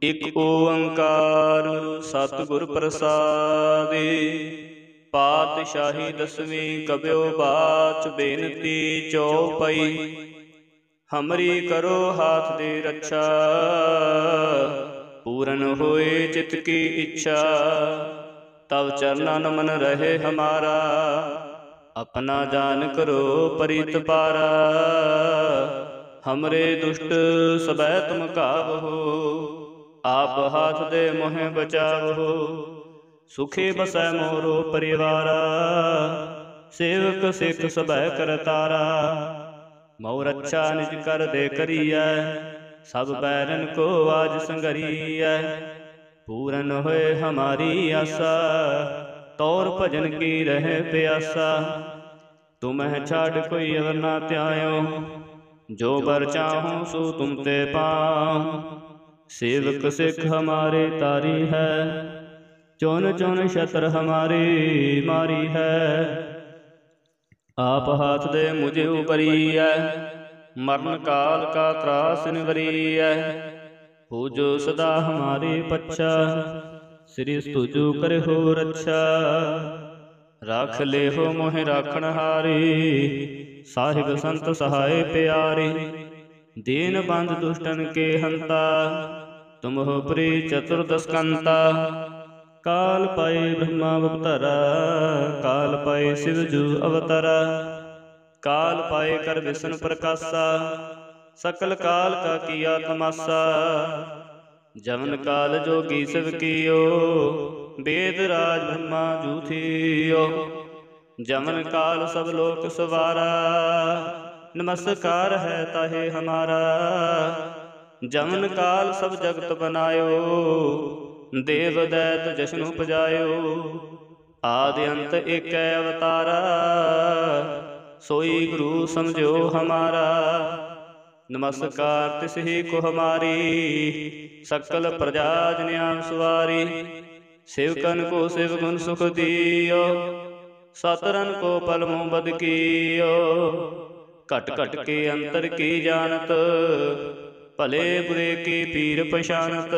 एक ओंकार सतगुर प्रसादि। पातशाही दसवीं कब्यो बाच बेनती चौपई। हमरी करो हाथ दे रक्षा, पूरन होए चित की इच्छा। तब चरणन मन रहे हमारा, अपना जान करो परित पारा। हमरे दुष्ट सबै तुम काबहो, आप हाथ दे मोहे बचावहो। सुखी बसै मोरो परिवारा, सेवक सिख सबै करतारा। मऊ रक्षा निज कर दे करियै, सब बैरन को आज संगरियै। पूरन होए हमारी आशा, तौर भजन की रहे प्यासा। तुम्हें छाड़ कोई अवर ना त्यायो, जो बर चाहूं सो तुम ते पाऊं। सेवक सिख हमारे तारी है, चुन चुन शत्र हमारी मारी है। आप हाथ दे मुझे उपरियै, मरण काल का त्रास निवरियै। हो जो सदा हमारे पच्छा, श्री तुझु करे हो रक्षा। राख ले हो मोहि राखण हारे, साहिब संत सहाय प्यारे। दीन बंध दुष्टन के हंता, तुम हो प्री चतुर्दश कंता। काल पाए ब्रह्मा अवतारा, काल पाए शिव जू अवतारा। काल पाए कर विष्णु प्रकाशा, सकल काल का किया तमाशा। जमन काल जोगी शिव कियो, वेद राज ब्रह्मा जूथियो। जमन काल सब लोक सवारा, नमस्कार है ताहे हमारा। जमन काल सब जगत बनायो, देव दैत जश्न उपजायो। आदि अंत एक अवतारा, सोई गुरु समझो हमारा। नमस्कार तिस ही को हमारी, सकल प्रजा जन्याम सुवारी। सेवकन को शिव गुण सुख दियो, सतरन को पल मुँह बद कियो। घट घट के अंतर की जानत, भले बुरे की पीर पछानत।